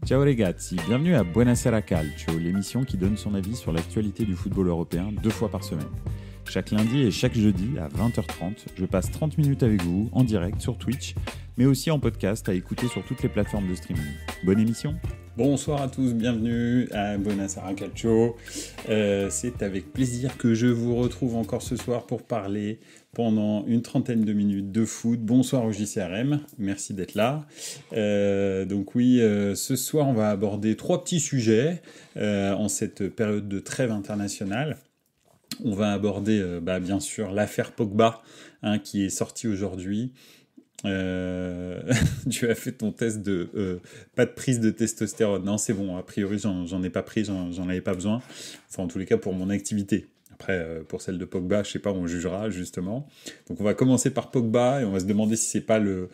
Ciao ragazzi, bienvenue à Buonasera Calcio, l'émission qui donne son avis sur l'actualité du football européen 2 fois par semaine. Chaque lundi et chaque jeudi à 20h30, je passe 30 minutes avec vous en direct sur Twitch, mais aussi en podcast à écouter sur toutes les plateformes de streaming. Bonne émission. Bonsoir à tous, bienvenue à Buonasera Calcio. C'est avec plaisir que je vous retrouve encore ce soir pour parler pendant une trentaine de minutes de foot. Bonsoir au JCRM, merci d'être là. Ce soir on va aborder 3 petits sujets en cette période de trêve internationale. On va aborder bien sûr l'affaire Pogba qui est sortie aujourd'hui. Tu as fait ton test de pas de prise de testostérone. Non, c'est bon, a priori j'en ai pas pris, j'en avais pas besoin. Enfin, en tous les cas pour mon activité. Après, pour celle de Pogba, je sais pas, on jugera justement. Donc on va commencer par Pogba et on va se demander si c'est pas le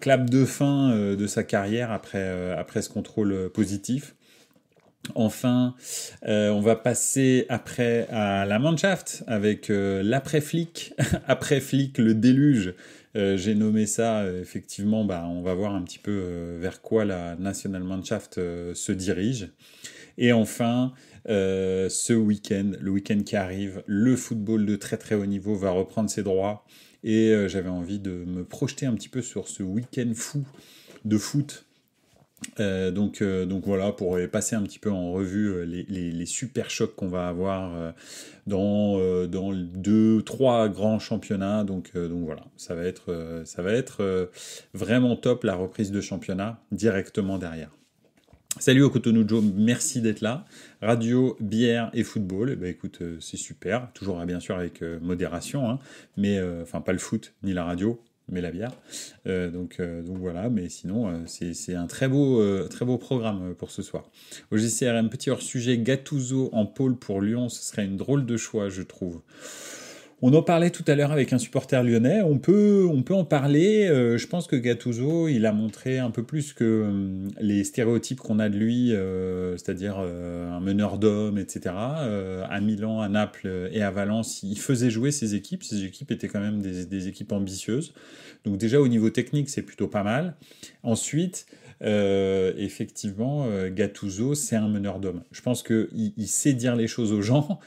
clap de fin de sa carrière après ce contrôle positif. Enfin, on va passer après à la Mannschaft avec l'après-flic, après-flic, le déluge. J'ai nommé ça, effectivement, on va voir un petit peu vers quoi la Nationalmannschaft se dirige. Et enfin, ce week-end, le week-end qui arrive, le football de très très haut niveau va reprendre ses droits. Et j'avais envie de me projeter un petit peu sur ce week-end fou de foot. Donc voilà, pour passer un petit peu en revue les super chocs qu'on va avoir dans 2-3 grands championnats. Donc voilà, ça va être vraiment top la reprise de championnat directement derrière. Salut au Cotonou Joe, merci d'être là. Radio, bière et football, écoute, c'est super, toujours bien sûr avec modération, mais pas le foot ni la radio, mais la bière. Donc voilà, mais sinon c'est un très beau programme pour ce soir. Au JCRM, petit hors-sujet, Gattuso en pôle pour Lyon, ce serait une drôle de choix, je trouve. On en parlait tout à l'heure avec un supporter lyonnais, on peut en parler, je pense que Gattuso, il a montré un peu plus que les stéréotypes qu'on a de lui, c'est-à-dire un meneur d'hommes, etc. À Milan, à Naples et à Valence, il faisait jouer ses équipes étaient quand même des équipes ambitieuses, donc déjà au niveau technique c'est plutôt pas mal. Ensuite, effectivement, Gattuso, c'est un meneur d'hommes. Je pense qu'il sait dire les choses aux gens,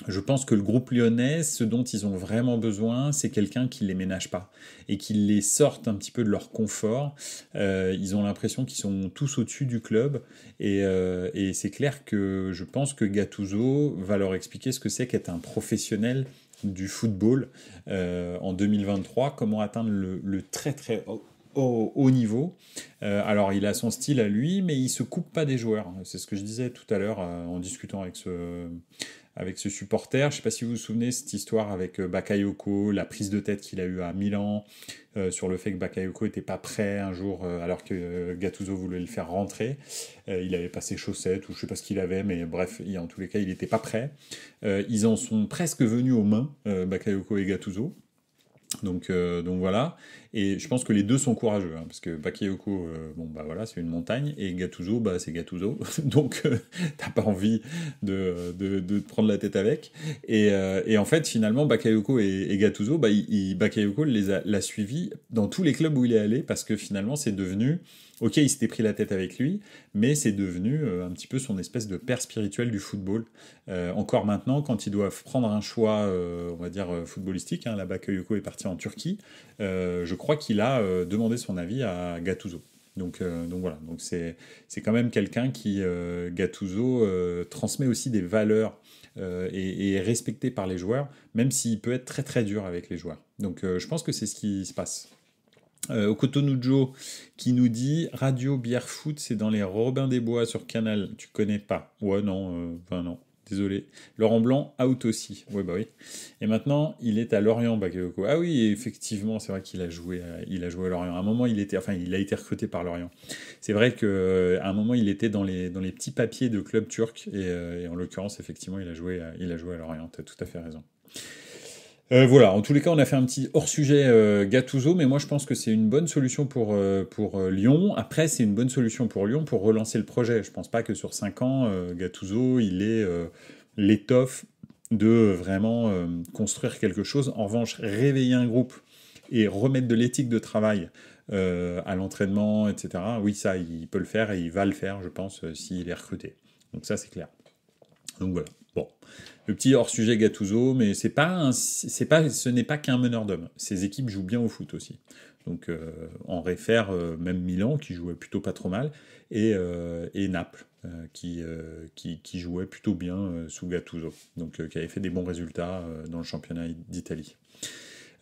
je pense que le groupe lyonnais, ce dont ils ont vraiment besoin, c'est quelqu'un qui les ménage pas et qui les sorte un petit peu de leur confort. Ils ont l'impression qu'ils sont tous au-dessus du club et c'est clair que je pense que Gattuso va leur expliquer ce que c'est qu'être un professionnel du football en 2023, comment atteindre le très très haut niveau. Alors il a son style à lui, mais il se coupe pas des joueurs. C'est ce que je disais tout à l'heure en discutant avec ce supporter. Je ne sais pas si vous vous souvenez cette histoire avec Bakayoko, la prise de tête qu'il a eue à Milan, sur le fait que Bakayoko n'était pas prêt un jour, alors que Gattuso voulait le faire rentrer. Il n'avait pas ses chaussettes, ou je ne sais pas ce qu'il avait, mais bref, en tous les cas, il n'était pas prêt. Ils en sont presque venus aux mains, Bakayoko et Gattuso. Donc voilà, et je pense que les deux sont courageux, parce que Bakayoko, c'est une montagne, et Gattuso, c'est Gattuso, donc t'as pas envie de te prendre la tête avec, et en fait, finalement, Bakayoko et Gattuso, Bakayoko l'a suivi dans tous les clubs où il est allé, parce que finalement, c'est devenu... Ok, il s'était pris la tête avec lui, mais c'est devenu un petit peu son espèce de père spirituel du football. Encore maintenant, quand ils doivent prendre un choix, on va dire, footballistique, là, Bakayoko est parti en Turquie, je crois qu'il a demandé son avis à Gattuso. Donc voilà, donc c'est quand même quelqu'un qui, Gattuso, transmet aussi des valeurs et est respecté par les joueurs, même s'il peut être très très dur avec les joueurs. Donc je pense que c'est ce qui se passe. Au Cotonou Joe qui nous dit Radio Bière Foot, c'est dans les Robins des Bois sur Canal. Tu connais pas? Ouais, non, non, désolé. Laurent Blanc, out aussi. Ouais, oui. Et maintenant, il est à Lorient, Bakayoko. Ah oui, effectivement, c'est vrai qu'il a joué à Lorient. À un moment, il a été recruté par Lorient. C'est vrai qu'à un moment, il était dans les petits papiers de club turc. Et en l'occurrence, effectivement, il a joué à Lorient. Tu as tout à fait raison. Voilà, en tous les cas, on a fait un petit hors-sujet Gattuso, mais moi je pense que c'est une bonne solution pour Lyon. Après, c'est une bonne solution pour Lyon pour relancer le projet. Je pense pas que sur 5 ans, Gattuso, il ait l'étoffe de vraiment construire quelque chose. En revanche, réveiller un groupe et remettre de l'éthique de travail à l'entraînement, etc. Oui, ça, il peut le faire et il va le faire, je pense, s'il est recruté. Donc ça, c'est clair. Donc voilà. Bon, le petit hors-sujet Gattuso, mais ce n'est pas qu'un meneur d'hommes. Ces équipes jouent bien au foot aussi. Donc on réfère même Milan, qui jouait plutôt pas trop mal, et Naples, qui jouait plutôt bien sous Gattuso, donc qui avait fait des bons résultats dans le championnat d'Italie.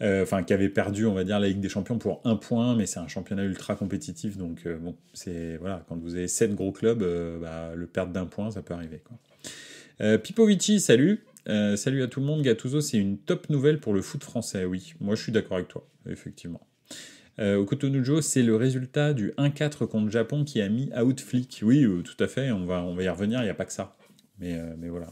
Enfin, qui avait perdu, on va dire, la Ligue des Champions pour 1 point, mais c'est un championnat ultra compétitif, donc bon, c'est voilà, quand vous avez 7 gros clubs, le perdre d'1 point, ça peut arriver, quoi. Pipovici, salut. Salut à tout le monde. Gattuso, c'est une top nouvelle pour le foot français. Oui, moi je suis d'accord avec toi, effectivement. Okutonujo, c'est le résultat du 1-4 contre le Japon qui a mis out Flick. Oui, tout à fait, on va y revenir, il n'y a pas que ça. Mais voilà.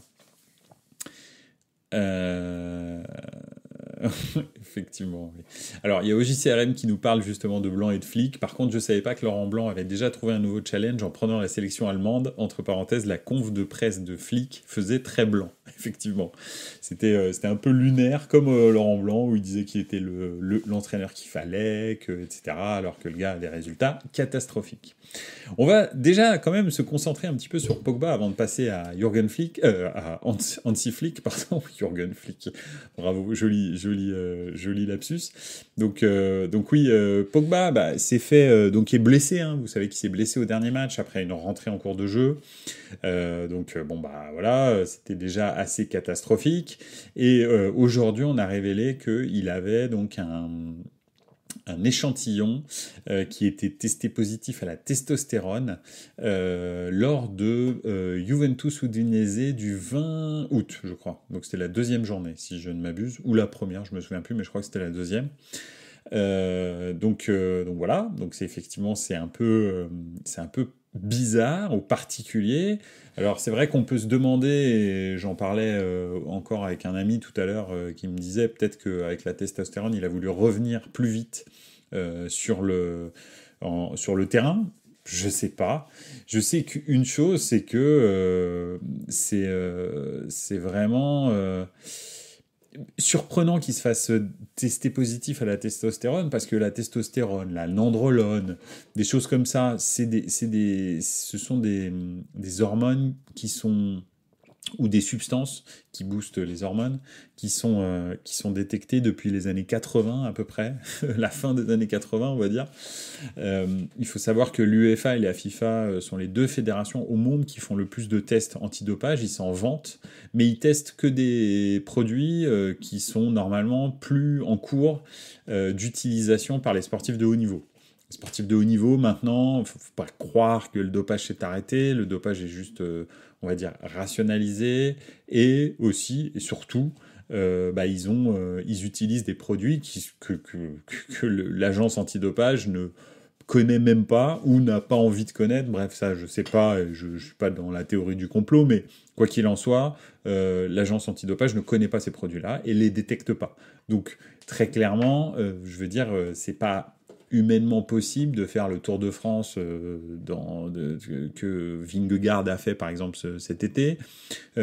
Effectivement, oui. Alors, il y a OJCRM qui nous parle justement de Blanc et de Flick. Par contre, je ne savais pas que Laurent Blanc avait déjà trouvé un nouveau challenge en prenant la sélection allemande. Entre parenthèses, la conf de presse de Flick faisait très blanc. Effectivement. C'était un peu lunaire, comme Laurent Blanc, où il disait qu'il était l'entraîneur qu'il fallait, etc. Alors que le gars a des résultats catastrophiques. On va déjà quand même se concentrer un petit peu sur Pogba avant de passer à Jürgen Flick, à Hansi Flick, pardon, Jürgen Flick. Bravo, joli lapsus. Donc oui, Pogba, c'est fait, donc il est blessé. Hein, vous savez qu'il s'est blessé au dernier match après une rentrée en cours de jeu. Voilà, c'était déjà assez catastrophique. Et aujourd'hui, on a révélé qu'il avait donc un échantillon qui était testé positif à la testostérone lors de Juventus Udinese du 20 août, je crois. Donc c'était la deuxième journée, si je ne m'abuse, ou la première, je me souviens plus, mais je crois que c'était la deuxième. Donc voilà, donc c'est un peu bizarre ou particulier. Alors c'est vrai qu'on peut se demander, et j'en parlais encore avec un ami tout à l'heure qui me disait peut-être qu'avec la testostérone il a voulu revenir plus vite sur le terrain. Je sais pas. Je sais qu'une chose, c'est que c'est vraiment surprenant qu'il se fasse tester positif à la testostérone, parce que la testostérone, la nandrolone, des choses comme ça, ce sont des hormones qui sont, ou des substances qui boostent les hormones, qui sont détectées depuis les années 80 à peu près, la fin des années 80 on va dire. Il faut savoir que l'UEFA et la FIFA sont les deux fédérations au monde qui font le plus de tests antidopage, ils s'en vantent, mais ils testent que des produits qui sont normalement plus en cours d'utilisation par les sportifs de haut niveau. Les sportifs de haut niveau, maintenant, faut pas croire que le dopage s'est arrêté, le dopage est juste, on va dire, rationalisé, et aussi, et surtout, ils utilisent des produits que l'agence antidopage ne connaît même pas ou n'a pas envie de connaître. Bref, ça, je sais pas, je suis pas dans la théorie du complot, mais quoi qu'il en soit, l'agence antidopage ne connaît pas ces produits-là et les détecte pas. Donc, très clairement, je veux dire, c'est pas humainement possible de faire le Tour de France que Vingegaard a fait par exemple cet été.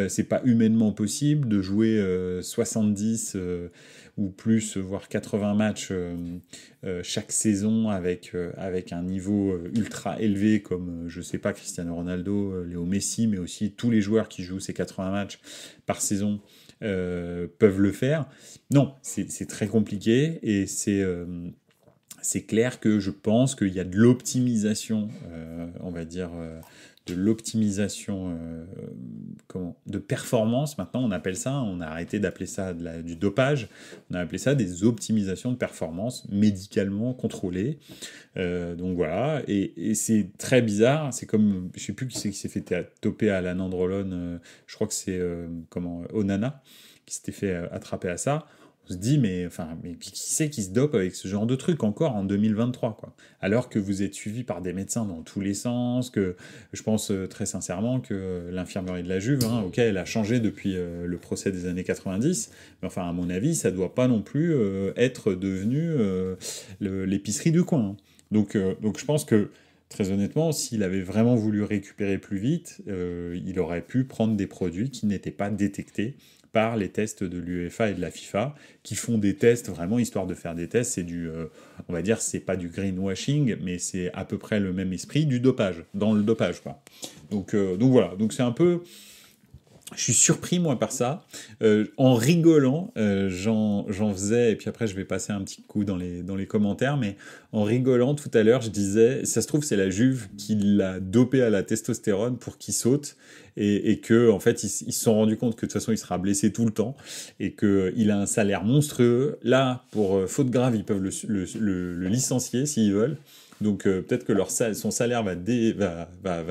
C'est pas humainement possible de jouer 70 ou plus, voire 80 matchs chaque saison avec un niveau ultra élevé comme, je sais pas, Cristiano Ronaldo, Léo Messi, mais aussi tous les joueurs qui jouent ces 80 matchs par saison peuvent le faire. Non, c'est très compliqué, et c'est clair que je pense qu'il y a de l'optimisation, on va dire, de l'optimisation de performance. Maintenant, on appelle ça, on a arrêté d'appeler ça du dopage, on a appelé ça des optimisations de performance médicalement contrôlées. Donc voilà, et c'est très bizarre. C'est comme, je sais plus qui c'est qui s'est fait toper à la nandrolone, je crois que c'est Onana qui s'était fait attraper à ça. On se dit, mais qui c'est qui se dope avec ce genre de truc encore en 2023, quoi. Alors que vous êtes suivi par des médecins dans tous les sens, que je pense très sincèrement que l'infirmerie de la Juve, ok, elle a changé depuis le procès des années 90, mais enfin, à mon avis, ça doit pas non plus être devenu l'épicerie du coin. Hein. Donc je pense que, très honnêtement, s'il avait vraiment voulu récupérer plus vite, il aurait pu prendre des produits qui n'étaient pas détectés par les tests de l'UEFA et de la FIFA, qui font des tests vraiment histoire de faire des tests. C'est on va dire, c'est pas du greenwashing, mais c'est à peu près le même esprit du dopage, dans le dopage, quoi. Donc voilà, donc c'est un peu... Je suis surpris, moi, par ça. En rigolant, j'en faisais, et puis après, je vais passer un petit coup dans les commentaires, mais en rigolant, tout à l'heure, je disais, ça se trouve, c'est la Juve qui l'a dopé à la testostérone pour qu'il saute, et que, en fait, ils se sont rendus compte que, de toute façon, il sera blessé tout le temps, et qu'il a un salaire monstrueux. Là, pour faute grave, ils peuvent le licencier, s'ils veulent. Donc peut-être que son salaire va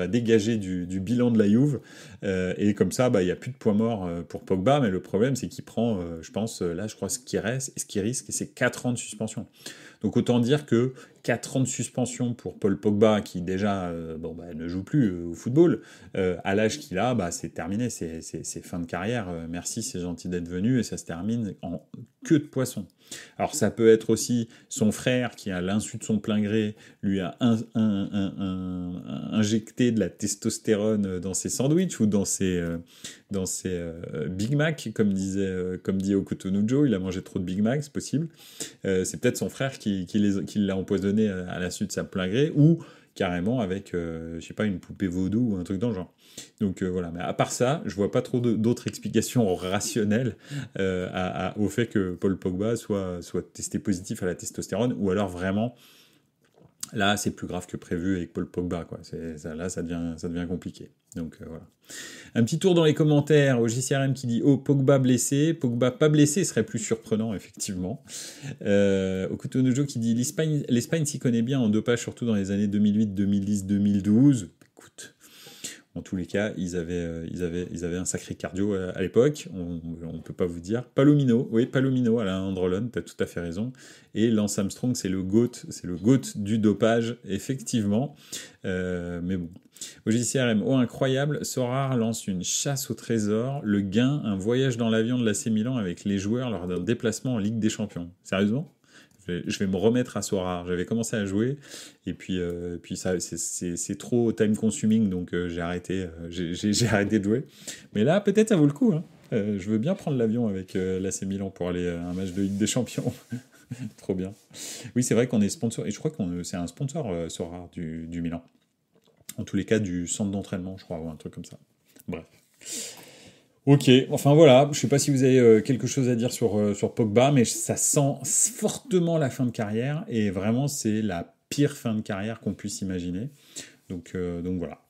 dégager du bilan de la Juve, et comme ça, il n'y a plus de poids mort pour Pogba, mais le problème, c'est qu'il prend, je pense, là, je crois, ce qui risque, c'est 4 ans de suspension. Donc autant dire que 4 ans de suspension pour Paul Pogba, qui déjà ne joue plus au football, à l'âge qu'il a, c'est terminé, c'est fin de carrière, merci, c'est gentil d'être venu, et ça se termine en queue de poisson. Alors ça peut être aussi son frère qui, à l'insu de son plein gré, lui a injecté de la testostérone dans ses sandwichs ou dans ses Big Mac, comme dit Okutonujo, il a mangé trop de Big Mac, c'est possible. C'est peut-être son frère qui l'a empoisonné à l'insu de sa plein gré, ou carrément avec, je sais pas, une poupée vaudou ou un truc dans le genre. Donc voilà, mais à part ça, je vois pas trop d'autres explications rationnelles au fait que Paul Pogba soit testé positif à la testostérone, ou alors vraiment, là c'est plus grave que prévu avec Paul Pogba, quoi. Là ça devient compliqué. Donc voilà. Un petit tour dans les commentaires au JCRM qui dit « Oh, Pogba blessé, Pogba pas blessé serait plus surprenant, effectivement. » Au Kutonojo qui dit « L'Espagne s'y connaît bien en dopage, surtout dans les années 2008, 2010, 2012. » Écoute, en tous les cas, ils avaient un sacré cardio à l'époque, on ne peut pas vous dire. Palomino, Alain Andrelon, tu as tout à fait raison. Et Lance Armstrong, c'est le GOAT du dopage, effectivement. Mais bon. Au JCRM, incroyable, Sorare lance une chasse au trésor, le gain, un voyage dans l'avion de l'AC Milan avec les joueurs lors d'un déplacement en Ligue des Champions. Sérieusement ? Je vais me remettre à Sorare. J'avais commencé à jouer, et puis ça, c'est trop time consuming, donc j'ai arrêté de jouer. Mais là, peut-être ça vaut le coup, hein. Je veux bien prendre l'avion avec l'AC Milan pour aller à un match de Ligue des Champions. Trop bien. Oui, c'est vrai qu'on est sponsor, et je crois que c'est un sponsor Sorare du Milan. En tous les cas, du centre d'entraînement, je crois, ou un truc comme ça. Bref. Ok, enfin voilà, je sais pas si vous avez quelque chose à dire sur Pogba, mais ça sent fortement la fin de carrière, et vraiment c'est la pire fin de carrière qu'on puisse imaginer. Donc voilà.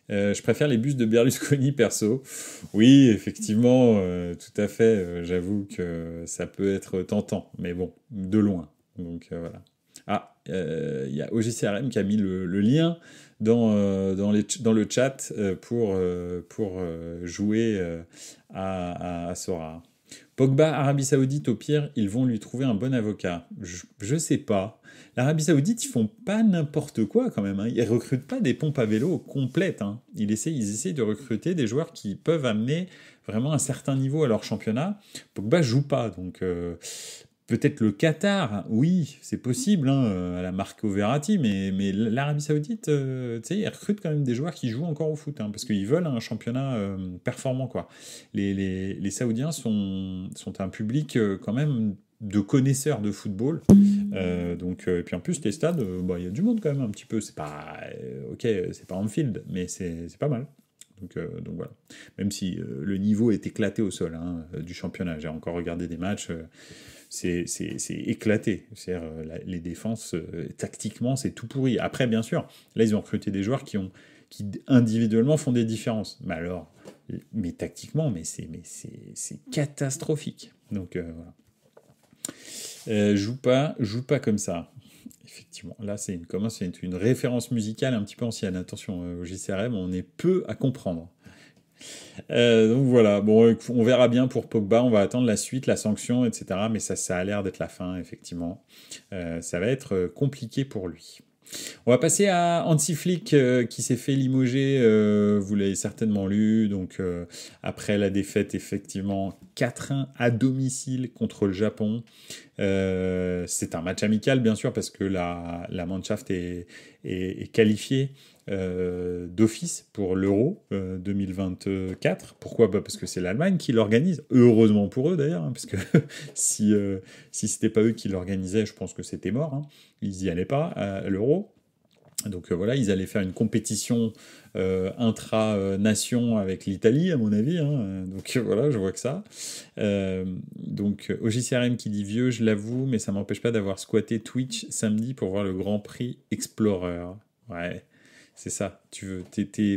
Je préfère les bus de Berlusconi perso. Oui, effectivement, tout à fait, j'avoue que ça peut être tentant, mais bon, de loin. Donc voilà. Ah, il y a OGCRM qui a mis le lien dans le chat pour jouer à Sorare. Pogba, Arabie Saoudite, au pire, ils vont lui trouver un bon avocat. Je sais pas. L'Arabie Saoudite, ils font pas n'importe quoi quand même, hein. Ils recrutent pas des pompes à vélo complètes, hein. Ils essayent de recruter des joueurs qui peuvent amener vraiment un certain niveau à leur championnat. Pogba joue pas, donc... Peut-être le Qatar, oui, c'est possible, hein, à la Marco Verratti, mais l'Arabie Saoudite, tu sais, ils recrutent quand même des joueurs qui jouent encore au foot, hein, parce qu'ils veulent un championnat performant, quoi. Les Saoudiens sont un public quand même de connaisseurs de football, et puis en plus les stades, il y a du monde quand même un petit peu. C'est pas c'est pas Anfield, mais c'est pas mal. Donc voilà. Même si le niveau est éclaté au sol, hein, du championnat. J'ai encore regardé des matchs. C'est éclaté. C'est-à-dire, les défenses, tactiquement, c'est tout pourri. Après, bien sûr, là, ils ont recruté des joueurs qui individuellement font des différences. Mais tactiquement, c'est catastrophique. Donc, voilà. Joue pas comme ça. Effectivement, là, c'est une référence musicale un petit peu ancienne. Attention, au JCRM, on est peu à comprendre. Donc voilà, bon, on verra bien pour Pogba, on va attendre la suite, la sanction, etc. Mais ça a l'air d'être la fin, effectivement. Ça va être compliqué pour lui. On va passer à Hansi Flick qui s'est fait limoger, vous l'avez certainement lu, donc après la défaite effectivement 4-1 à domicile contre le Japon. C'est un match amical bien sûr parce que la Mannschaft est est qualifiée d'office pour l'Euro 2024. Pourquoi ? Parce que c'est l'Allemagne qui l'organise. Heureusement pour eux d'ailleurs, parce que si c'était pas eux qui l'organisaient, je pense que c'était mort. Ils y allaient pas à l'Euro. Donc voilà, ils allaient faire une compétition intra-nation avec l'Italie, à mon avis. Donc voilà, je vois que ça. Donc OJCRM qui dit vieux, je l'avoue, mais ça m'empêche pas d'avoir squatté Twitch samedi pour voir le Grand Prix Explorer. Ouais, c'est ça.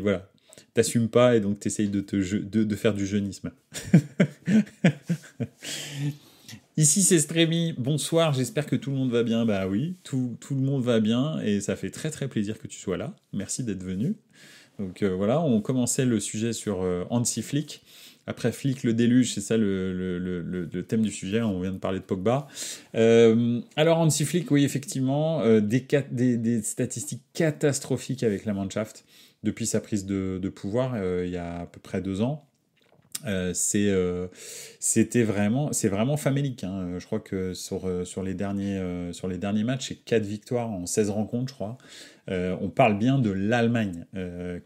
Voilà. T'assumes pas et donc t'essayes de faire du jeunisme. Ici c'est Strémy, bonsoir, j'espère que tout le monde va bien. Bah oui, tout le monde va bien et ça fait très très plaisir que tu sois là. Merci d'être venu. Donc voilà, on commençait le sujet sur Hansi Flick. Après Flick, le déluge, c'est ça le thème du sujet, on vient de parler de Pogba. Alors Hansi Flick, oui effectivement, des statistiques catastrophiques avec la Mannschaft depuis sa prise de pouvoir il y a à peu près 2 ans. C'est vraiment famélique. Je crois que sur les derniers matchs, c'est 4 victoires en 16 rencontres, je crois. On parle bien de l'Allemagne,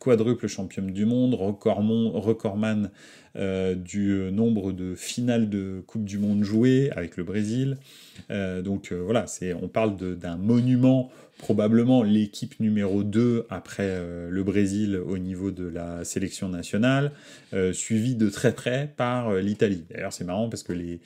quadruple championne du monde, recordman du nombre de finales de Coupe du Monde jouées avec le Brésil. Donc voilà, on parle d'un monument, probablement l'équipe numéro 2 après le Brésil au niveau de la sélection nationale, suivi de très près par l'Italie. D'ailleurs, c'est marrant parce que les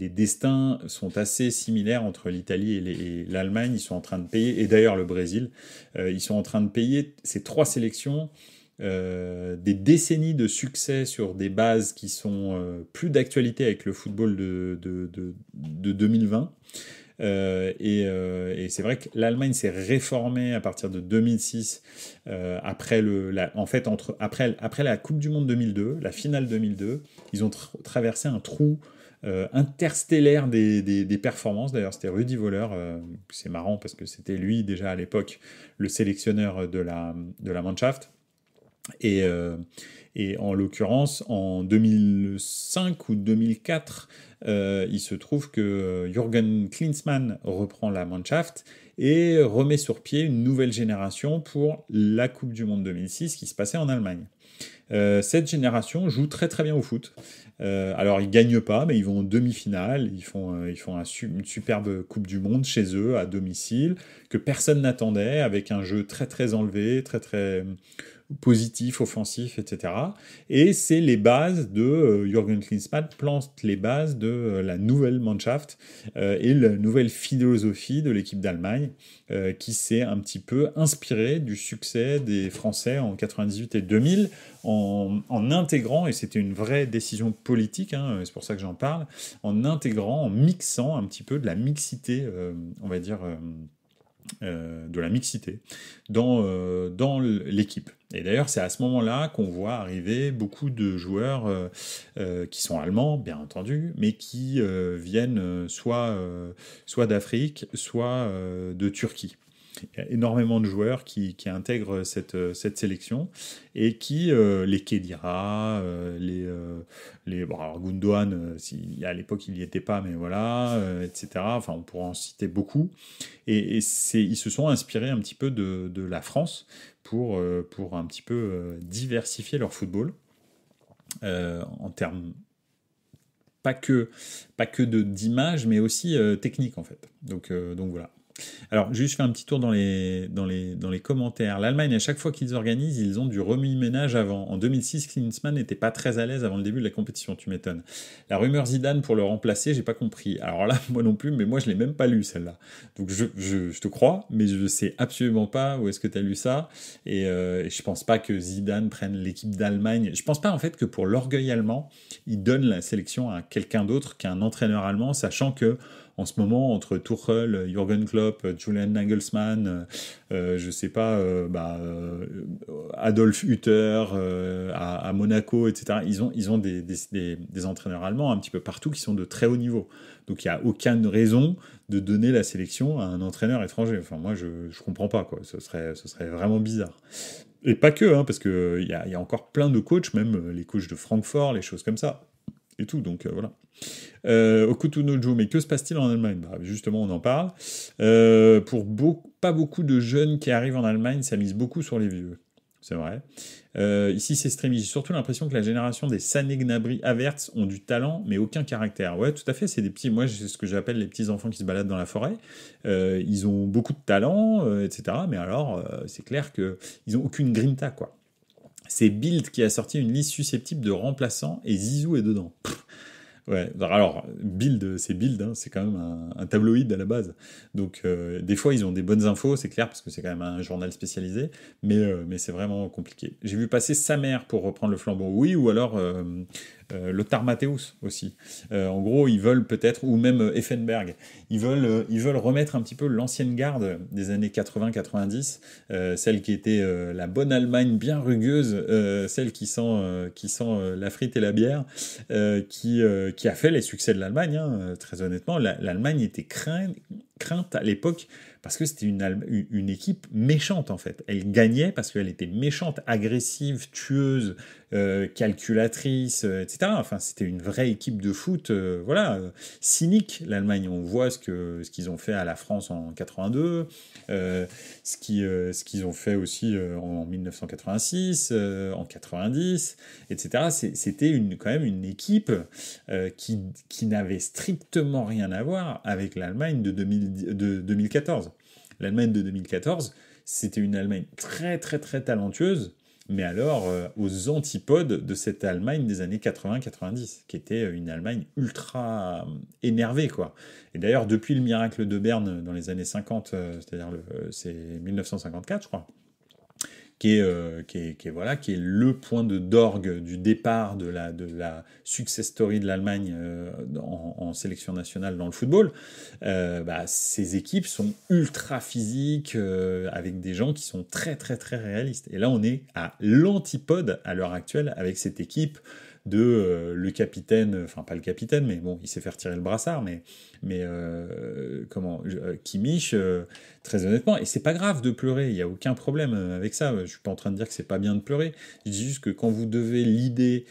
destins sont assez similaires entre l'Italie et l'Allemagne. Ils sont en train de payer, et d'ailleurs le Brésil, ils sont en train de payer ces 3 sélections des décennies de succès sur des bases qui sont plus d'actualité avec le football de 2020. Et c'est vrai que l'Allemagne s'est réformée à partir de 2006 après la Coupe du Monde 2002, la finale 2002. Ils ont traversé un trou interstellaire des performances. D'ailleurs, c'était Rudi Völler. C'est marrant parce que c'était lui déjà à l'époque le sélectionneur de la Mannschaft. Et en l'occurrence, en 2005 ou 2004, il se trouve que Jürgen Klinsmann reprend la Mannschaft et remet sur pied une nouvelle génération pour la Coupe du Monde 2006 qui se passait en Allemagne. Cette génération joue très très bien au foot. Alors ils gagnent pas, mais ils vont en demi-finale, ils font une superbe Coupe du Monde chez eux, à domicile, que personne n'attendait, avec un jeu très très enlevé, très très positif, offensif, etc. Et c'est les bases de Jürgen Klinsmann plante les bases de la nouvelle Mannschaft et la nouvelle philosophie de l'équipe d'Allemagne qui s'est un petit peu inspirée du succès des Français en 98 et 2000 en intégrant, et c'était une vraie décision politique, c'est pour ça que j'en parle, en mixant un petit peu de la mixité, on va dire, de la mixité dans l'équipe. Et d'ailleurs, c'est à ce moment-là qu'on voit arriver beaucoup de joueurs qui sont allemands, bien entendu, mais qui viennent soit d'Afrique, soit de Turquie. Il y a énormément de joueurs qui intègrent cette sélection et qui, les Khedira, alors Gundogan, à l'époque il n'y était pas, mais voilà, etc. Enfin, on pourra en citer beaucoup. Et ils se sont inspirés un petit peu de la France pour un petit peu diversifier leur football en termes pas que d'image, mais aussi technique en fait. Donc voilà. Alors, juste je fais un petit tour dans les commentaires. L'Allemagne, à chaque fois qu'ils organisent, ils ont du remue-ménage avant. En 2006, Klinsmann n'était pas très à l'aise avant le début de la compétition, tu m'étonnes. La rumeur Zidane pour le remplacer, j'ai pas compris. Alors là, moi non plus, mais moi je l'ai même pas lu celle-là. Donc je te crois, mais je sais absolument pas où est-ce que tu as lu ça. Et je pense pas que Zidane prenne l'équipe d'Allemagne. Je pense pas en fait que pour l'orgueil allemand, il donne la sélection à quelqu'un d'autre qu'un entraîneur allemand, sachant que en ce moment, entre Tuchel, Jürgen Klopp, Julian Nagelsmann, je sais pas, Adolf Hütter à Monaco, etc. Ils ont des entraîneurs allemands un petit peu partout qui sont de très haut niveau. Donc il n'y a aucune raison de donner la sélection à un entraîneur étranger. Enfin, moi, je comprends pas, quoi. Ce serait vraiment bizarre. Et pas que, parce qu'il y a encore plein de coachs, même les coachs de Francfort, les choses comme ça. et tout, donc voilà. Okutunojo, mais que se passe-t-il en Allemagne? Bah, justement, on en parle. Pas beaucoup de jeunes qui arrivent en Allemagne, ça mise beaucoup sur les vieux. C'est vrai. Ici, c'est streaming. J'ai surtout l'impression que la génération des Sané, Gnabry, Havertz ont du talent, mais aucun caractère. Ouais, tout à fait. C'est des petits. Moi, c'est ce que j'appelle les petits enfants qui se baladent dans la forêt. Ils ont beaucoup de talent, etc. Mais alors, c'est clair que ils ont aucune grinta, quoi. C'est Bild qui a sorti une liste susceptible de remplaçants et Zizou est dedans. Ouais, alors Bild, hein, c'est quand même un tabloïd à la base. Donc des fois ils ont des bonnes infos, c'est clair, parce que c'est quand même un journal spécialisé, mais c'est vraiment compliqué. J'ai vu passer sa mère pour reprendre le flambeau, oui, ou alors Lothar Matthäus aussi. En gros, ils veulent peut-être, ou même Effenberg, ils veulent remettre un petit peu l'ancienne garde des années 80-90, celle qui était la bonne Allemagne bien rugueuse, celle qui sent la frite et la bière, qui a fait les succès de l'Allemagne, hein, très honnêtement. L'Allemagne était crainte à l'époque parce que c'était une équipe méchante, en fait. Elle gagnait parce qu'elle était méchante, agressive, tueuse, calculatrice, etc. Enfin, c'était une vraie équipe de foot, cynique, l'Allemagne. On voit ce qu'ils ont fait à la France en 82, ce qu'ils ont fait aussi en 1986, en 90, etc. C'était quand même une équipe qui n'avait strictement rien à voir avec l'Allemagne de 2014. L'Allemagne de 2014, c'était une Allemagne très très très talentueuse, mais alors aux antipodes de cette Allemagne des années 80-90, qui était une Allemagne ultra énervée, quoi. Et d'ailleurs, depuis le miracle de Berne dans les années 50, c'est-à-dire c'est 1954, je crois, qui est le point d'orgue du départ de la success story de l'Allemagne en sélection nationale dans le football. Ces équipes sont ultra physiques, avec des gens qui sont très très très réalistes. Et là, on est à l'antipode à l'heure actuelle avec cette équipe de le capitaine, enfin pas le capitaine, mais bon, il s'est fait retirer le brassard, Kimmich, très honnêtement, et c'est pas grave de pleurer, il n'y a aucun problème avec ça, je suis pas en train de dire que c'est pas bien de pleurer, je dis juste que quand vous devez leader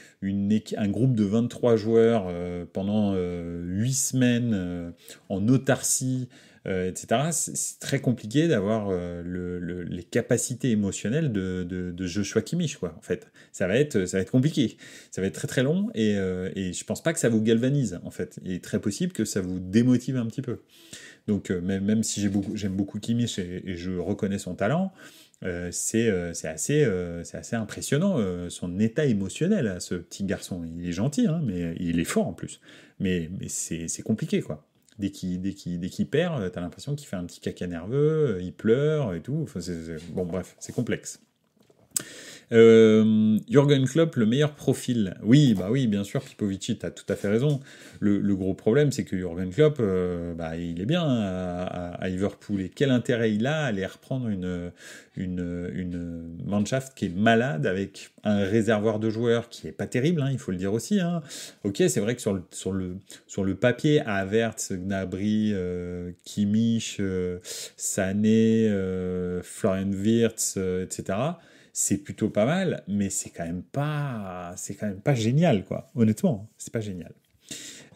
un groupe de 23 joueurs pendant 8 semaines en autarcie, etc., c'est très compliqué d'avoir les capacités émotionnelles de Joshua Kimmich, quoi. En fait, ça va être compliqué, ça va être très très long, et je pense pas que ça vous galvanise, en fait. Il est très possible que ça vous démotive un petit peu. Donc même si j'aime beaucoup Kimmich et je reconnais son talent, c'est assez impressionnant son état émotionnel à ce petit garçon. Il est gentil, hein, mais il est fort en plus. Mais c'est compliqué, quoi. Dès qu'il perd, t'as l'impression qu'il fait un petit caca nerveux, il pleure et tout. Enfin, bon, bref, c'est complexe. Jürgen Klopp, le meilleur profil. Oui, bien sûr, Pipovici, t'as tout à fait raison. Le gros problème, c'est que Jürgen Klopp, il est bien à Liverpool. Et quel intérêt il a à aller reprendre une Mannschaft qui est malade, avec un réservoir de joueurs qui est pas terrible, hein, il faut le dire aussi, hein. Ok, c'est vrai que sur le papier, Havertz, Gnabry, Kimmich, Sané, Florian Wirtz, etc., c'est plutôt pas mal, mais c'est quand même pas génial, quoi. Honnêtement, c'est pas génial.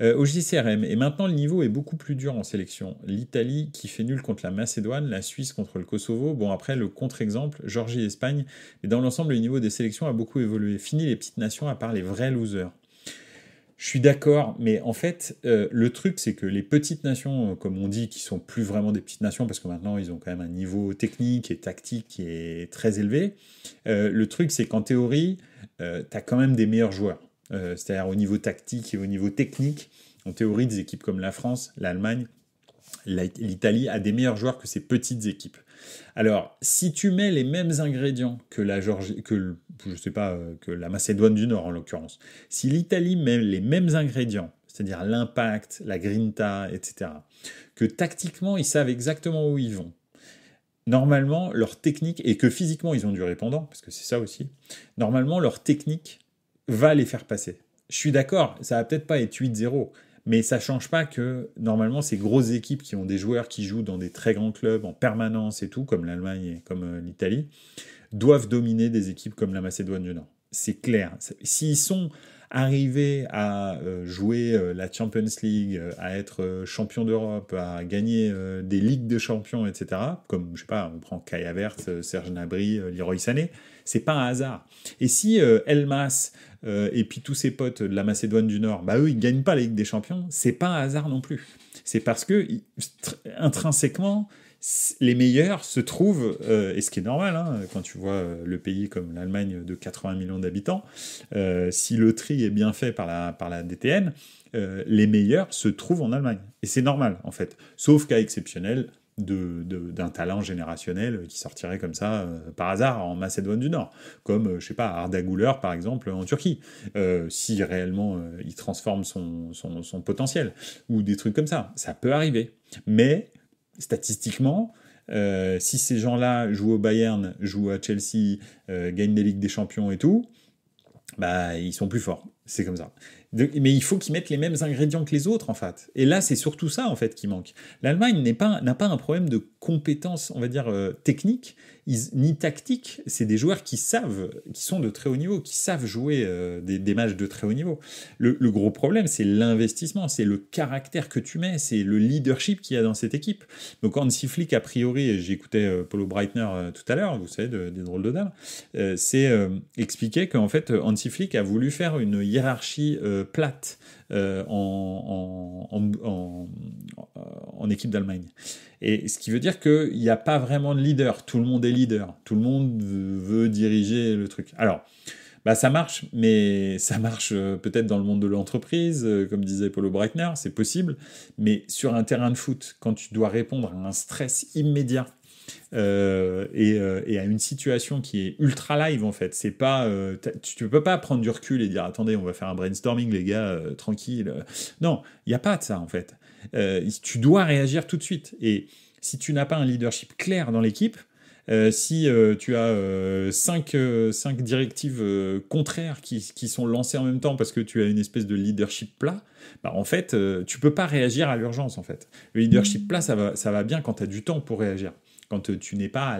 Au JCRM, et maintenant le niveau est beaucoup plus dur en sélection. L'Italie qui fait nul contre la Macédoine, la Suisse contre le Kosovo. Bon, après le contre-exemple, Géorgie et Espagne. Mais dans l'ensemble, le niveau des sélections a beaucoup évolué. Fini les petites nations à part les vrais losers. Je suis d'accord, mais en fait, le truc, c'est que les petites nations, comme on dit, qui sont plus vraiment des petites nations, parce que maintenant, ils ont quand même un niveau technique et tactique qui est très élevé. Le truc, c'est qu'en théorie, t'as quand même des meilleurs joueurs. C'est-à-dire au niveau tactique et au niveau technique. En théorie, des équipes comme la France, l'Allemagne, l'Italie a des meilleurs joueurs que ces petites équipes. Alors, si tu mets les mêmes ingrédients que la Géorgie, que la Macédoine du Nord en l'occurrence, si l'Italie met les mêmes ingrédients, c'est-à-dire l'impact, la grinta, etc., que tactiquement ils savent exactement où ils vont, normalement leur technique, et que physiquement ils ont du répondant, parce que c'est ça aussi, normalement leur technique va les faire passer. Je suis d'accord, ça va peut-être pas être 8-0, mais ça change pas que, normalement, ces grosses équipes qui ont des joueurs qui jouent dans des très grands clubs en permanence et tout, comme l'Allemagne et comme l'Italie, doivent dominer des équipes comme la Macédoine du Nord. c'est clair. S'ils sont arrivés à jouer la Champions League, à être champion d'Europe, à gagner des ligues de champions, etc., comme, je sais pas, on prend Kai Havertz, Serge Gnabry, Leroy Sané, c'est pas un hasard. Et si Elmas et puis tous ses potes de la Macédoine du Nord, bah eux, ils gagnent pas la Ligue des Champions, c'est pas un hasard non plus. C'est parce que, intrinsèquement, les meilleurs se trouvent, et ce qui est normal, hein, quand tu vois le pays comme l'Allemagne de 80 millions d'habitants, si le tri est bien fait par la DTN, les meilleurs se trouvent en Allemagne. Et c'est normal, en fait. Sauf cas exceptionnel d'un talent générationnel qui sortirait comme ça par hasard en Macédoine du Nord, comme je sais pas, Arda Güler par exemple en Turquie, si réellement il transforme son potentiel, ou des trucs comme ça peut arriver. Mais statistiquement, si ces gens-là jouent au Bayern, jouent à Chelsea, gagnent des Ligues des Champions et tout, bah ils sont plus forts. C'est comme ça. Mais il faut qu'ils mettent les mêmes ingrédients que les autres, en fait. Et là, c'est surtout ça, en fait, qui manque. L'Allemagne n'a pas un problème de compétences, on va dire, techniques, ni tactiques. C'est des joueurs qui sont de très haut niveau, qui savent jouer des matchs de très haut niveau. Le gros problème, c'est l'investissement, c'est le caractère que tu mets, c'est le leadership qu'il y a dans cette équipe. Donc, Hansi Flick, a priori, et j'écoutais Paulo Breitner tout à l'heure, vous savez, des drôles de dames, expliquait qu'en fait, Hansi Flick a voulu faire une hiérarchie plate en équipe d'Allemagne. Et ce qui veut dire qu'il n'y a pas vraiment de leader. Tout le monde est leader. Tout le monde veut diriger le truc. Alors, bah ça marche, mais ça marche peut-être dans le monde de l'entreprise, comme disait Paulo Breitner, c'est possible. Mais sur un terrain de foot, quand tu dois répondre à un stress immédiat, et à une situation qui est ultra live en fait. C'est pas, tu peux pas prendre du recul et dire attendez, on va faire un brainstorming les gars, tranquille. Non, il y a pas de ça en fait. Tu dois réagir tout de suite. Et si tu n'as pas un leadership clair dans l'équipe, si tu as cinq directives contraires qui sont lancées en même temps parce que tu as une espèce de leadership plat, bah en fait, tu peux pas réagir à l'urgence en fait. Le leadership plat, ça va bien quand tu as du temps pour réagir. Quand tu n'es pas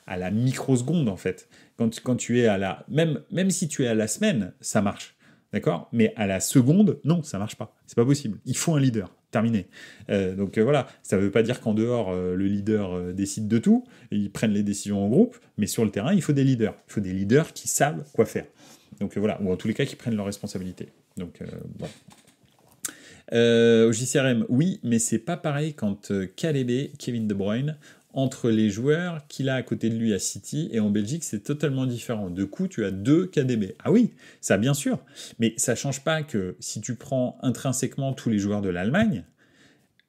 à la microseconde, en fait. Quand tu es à la... Même si tu es à la semaine, ça marche. D'accord ? Mais à la seconde, non, ça marche pas. C'est pas possible. Il faut un leader. Terminé. Donc voilà, ça veut pas dire qu'en dehors, le leader décide de tout. Ils prennent les décisions en groupe. Mais sur le terrain, il faut des leaders. Il faut des leaders qui savent quoi faire. Donc voilà. Ou en tous les cas, qui prennent leurs responsabilités. Donc bon. Au JCRM, oui, mais c'est pas pareil quand KDB, Kevin De Bruyne, entre les joueurs qu'il a à côté de lui à City et en Belgique, c'est totalement différent. De coup, tu as 2 KDB. Ah oui, ça bien sûr, mais ça change pas que si tu prends intrinsèquement tous les joueurs de l'Allemagne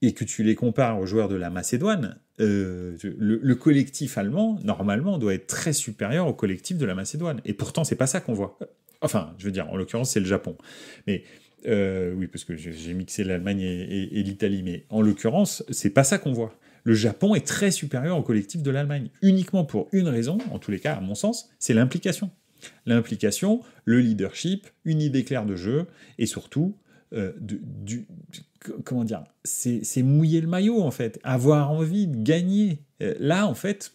et que tu les compares aux joueurs de la Macédoine, le collectif allemand, normalement, doit être très supérieur au collectif de la Macédoine. Et pourtant, c'est pas ça qu'on voit. Enfin, je veux dire, en l'occurrence, c'est le Japon. Mais oui, parce que j'ai mixé l'Allemagne et l'Italie, mais en l'occurrence, c'est pas ça qu'on voit. Le Japon est très supérieur au collectif de l'Allemagne, uniquement pour une raison, en tous les cas, à mon sens, c'est l'implication. L'implication, le leadership, une idée claire de jeu, et surtout, comment dire, c'est mouiller le maillot, en fait, avoir envie de gagner. Là, en fait,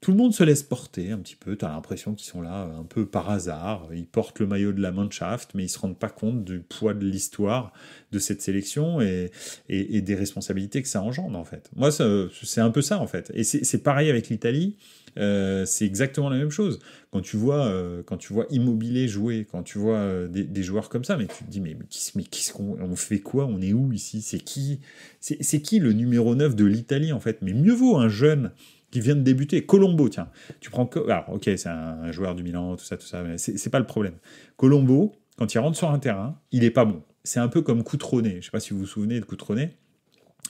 tout le monde se laisse porter un petit peu, tu as l'impression qu'ils sont là un peu par hasard, ils portent le maillot de la Mannschaft, mais ils ne se rendent pas compte du poids de l'histoire de cette sélection et des responsabilités que ça engendre en fait. Moi, c'est un peu ça en fait. Et c'est pareil avec l'Italie, c'est exactement la même chose. Quand tu vois Immobilier jouer, quand tu vois des joueurs comme ça, mais tu te dis, mais on fait quoi? On est où ici? C'est qui le numéro 9 de l'Italie en fait? Mais mieux vaut un jeune qui vient de débuter. Colombo, tiens. Tu prends... Alors, ok, c'est un joueur du Milan, tout ça, mais c'est pas le problème. Colombo, quand il rentre sur un terrain, il est pas bon. C'est un peu comme Coutronnet. Je sais pas si vous vous souvenez de Coutronnet.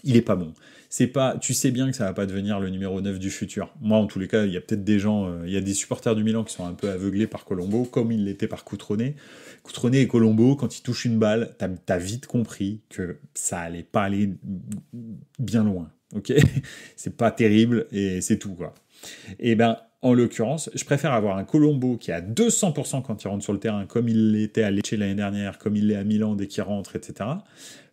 Il est pas bon. C'est pas... Tu sais bien que ça va pas devenir le numéro 9 du futur. Moi, en tous les cas, il y a peut-être des gens... il y a des supporters du Milan qui sont un peu aveuglés par Colombo, comme il l'était par Coutronnet. Coutronnet et Colombo, quand ils touchent une balle, t'as vite compris que ça allait pas aller bien loin. Ok, c'est pas terrible et c'est tout quoi. Et ben en l'occurrence, je préfère avoir un Colombo qui est à 200% quand il rentre sur le terrain, comme il l'était à Lecce l'année dernière, comme il l'est à Milan dès qu'il rentre, etc.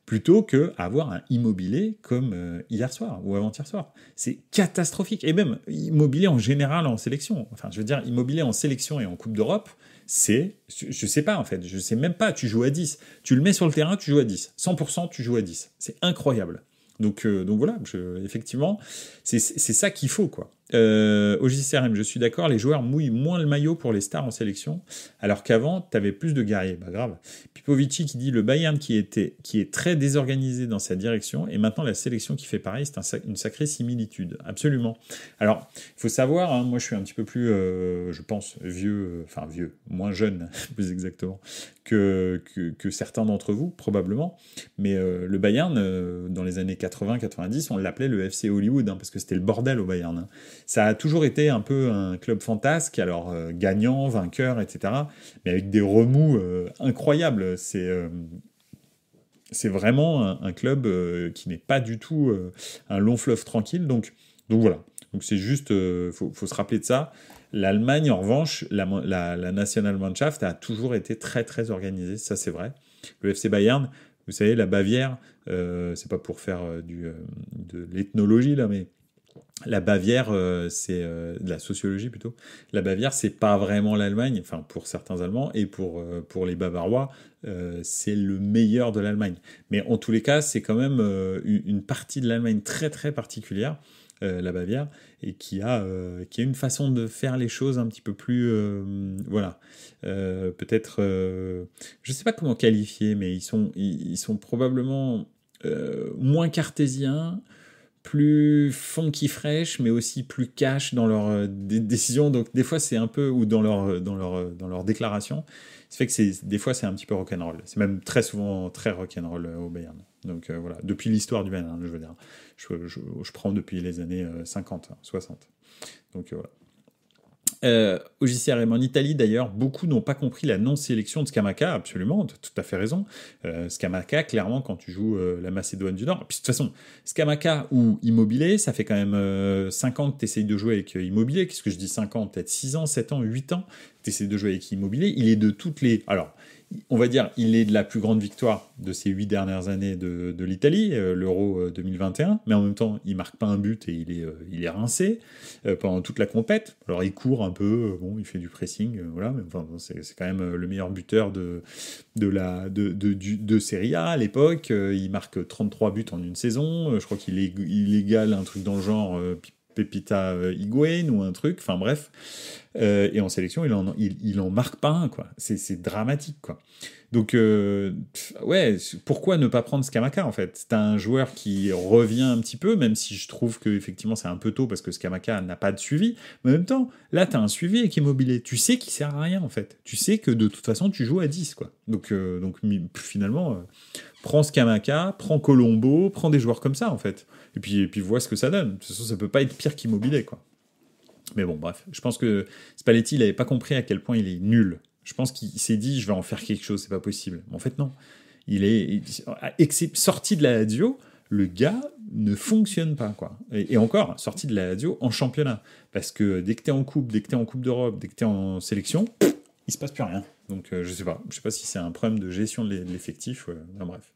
plutôt qu'avoir un Immobilier comme hier soir ou avant-hier soir. C'est catastrophique. Et même Immobilier en général en sélection. Enfin, je veux dire, Immobilier en sélection et en Coupe d'Europe, je sais pas en fait, je sais même pas, tu joues à 10. Tu le mets sur le terrain, tu joues à 10. 100%, tu joues à 10. C'est incroyable. Donc voilà, effectivement, c'est ça qu'il faut, quoi. Au JCRM, je suis d'accord, les joueurs mouillent moins le maillot pour les stars en sélection, alors qu'avant, tu avais plus de guerriers. Bah grave. Pipovici qui dit le Bayern qui est très désorganisé dans sa direction, et maintenant la sélection qui fait pareil, c'est une sacrée similitude. Absolument. Alors, il faut savoir, hein, moi je suis un petit peu plus, je pense, vieux, moins jeune, plus exactement, que certains d'entre vous, probablement. Mais le Bayern, dans les années 80-90, on l'appelait le FC Hollywood, hein, parce que c'était le bordel au Bayern. Hein. Ça a toujours été un peu un club fantasque, alors gagnant, vainqueur, etc., mais avec des remous incroyables. C'est vraiment un club qui n'est pas du tout un long fleuve tranquille. Donc voilà. Donc c'est juste, faut se rappeler de ça. L'Allemagne, en revanche, la Nationalmannschaft a toujours été très très organisée, ça c'est vrai. Le FC Bayern, vous savez, la Bavière, c'est pas pour faire de l'ethnologie là, mais la Bavière, c'est de la sociologie plutôt. La Bavière, c'est pas vraiment l'Allemagne, enfin pour certains Allemands, et pour les Bavarois, c'est le meilleur de l'Allemagne. Mais en tous les cas, c'est quand même une partie de l'Allemagne très très particulière, la Bavière, et qui a une façon de faire les choses un petit peu plus, voilà, peut-être, je sais pas comment qualifier, mais ils sont probablement moins cartésiens, plus funky fresh, mais aussi plus cash dans leurs décisions. Donc des fois c'est un peu, ou dans leur déclaration, ça fait que des fois c'est un petit peu rock'n'roll. C'est même très souvent très rock'n'roll au Bayern. Donc voilà, depuis l'histoire du Bayern, je veux dire. Je prends depuis les années 50, 60. Donc voilà. Au JCRM en Italie d'ailleurs, beaucoup n'ont pas compris la non-sélection de Scamacca, absolument, tu as tout à fait raison. Scamacca, clairement, quand tu joues la Macédoine du Nord, puis de toute façon, Scamacca ou Immobilier, ça fait quand même 5 ans que tu essayes de jouer avec Immobilier. Qu'est-ce que je dis 5 ans? Peut-être 6 ans, 7 ans, 8 ans, tu essayes de jouer avec Immobilier. Il est de toutes les... Alors, on va dire, il est de la plus grande victoire de ces 8 dernières années de l'Italie, l'Euro 2021, mais en même temps, il marque pas un but et il est rincé pendant toute la compète. Alors, il court un peu, bon, il fait du pressing, voilà, mais enfin, c'est quand même le meilleur buteur de Serie A à l'époque. Il marque 33 buts en une saison. Je crois qu'il égale un truc dans le genre Pepita Higuaín ou un truc, enfin bref. Et en sélection, il en marque pas un, quoi. C'est dramatique, quoi. Donc, ouais, pourquoi ne pas prendre Scamacca, en fait? C'est un joueur qui revient un petit peu, même si je trouve que effectivement c'est un peu tôt parce que Scamacca n'a pas de suivi. Mais en même temps, là, tu as un suivi avec Immobilier. Tu sais qu'il sert à rien, en fait. Tu sais que de toute façon, tu joues à 10, quoi. Donc finalement, prends Scamacca, prends Colombo, prends des joueurs comme ça, en fait. Et puis vois ce que ça donne. De toute façon, ça peut pas être pire qu'Immobilier, quoi. Mais bon, bref. Je pense que Spalletti, il n'avait pas compris à quel point il est nul. Je pense qu'il s'est dit, je vais en faire quelque chose, c'est pas possible. Mais en fait, non. Sorti de la Lazio, le gars ne fonctionne pas, quoi. Et encore, sorti de la Lazio en championnat. Parce que dès que t'es en coupe, dès que t'es en coupe d'Europe, dès que t'es en sélection, il se passe plus rien. Donc, je sais pas. Je sais pas si c'est un problème de gestion de l'effectif. Non, bref.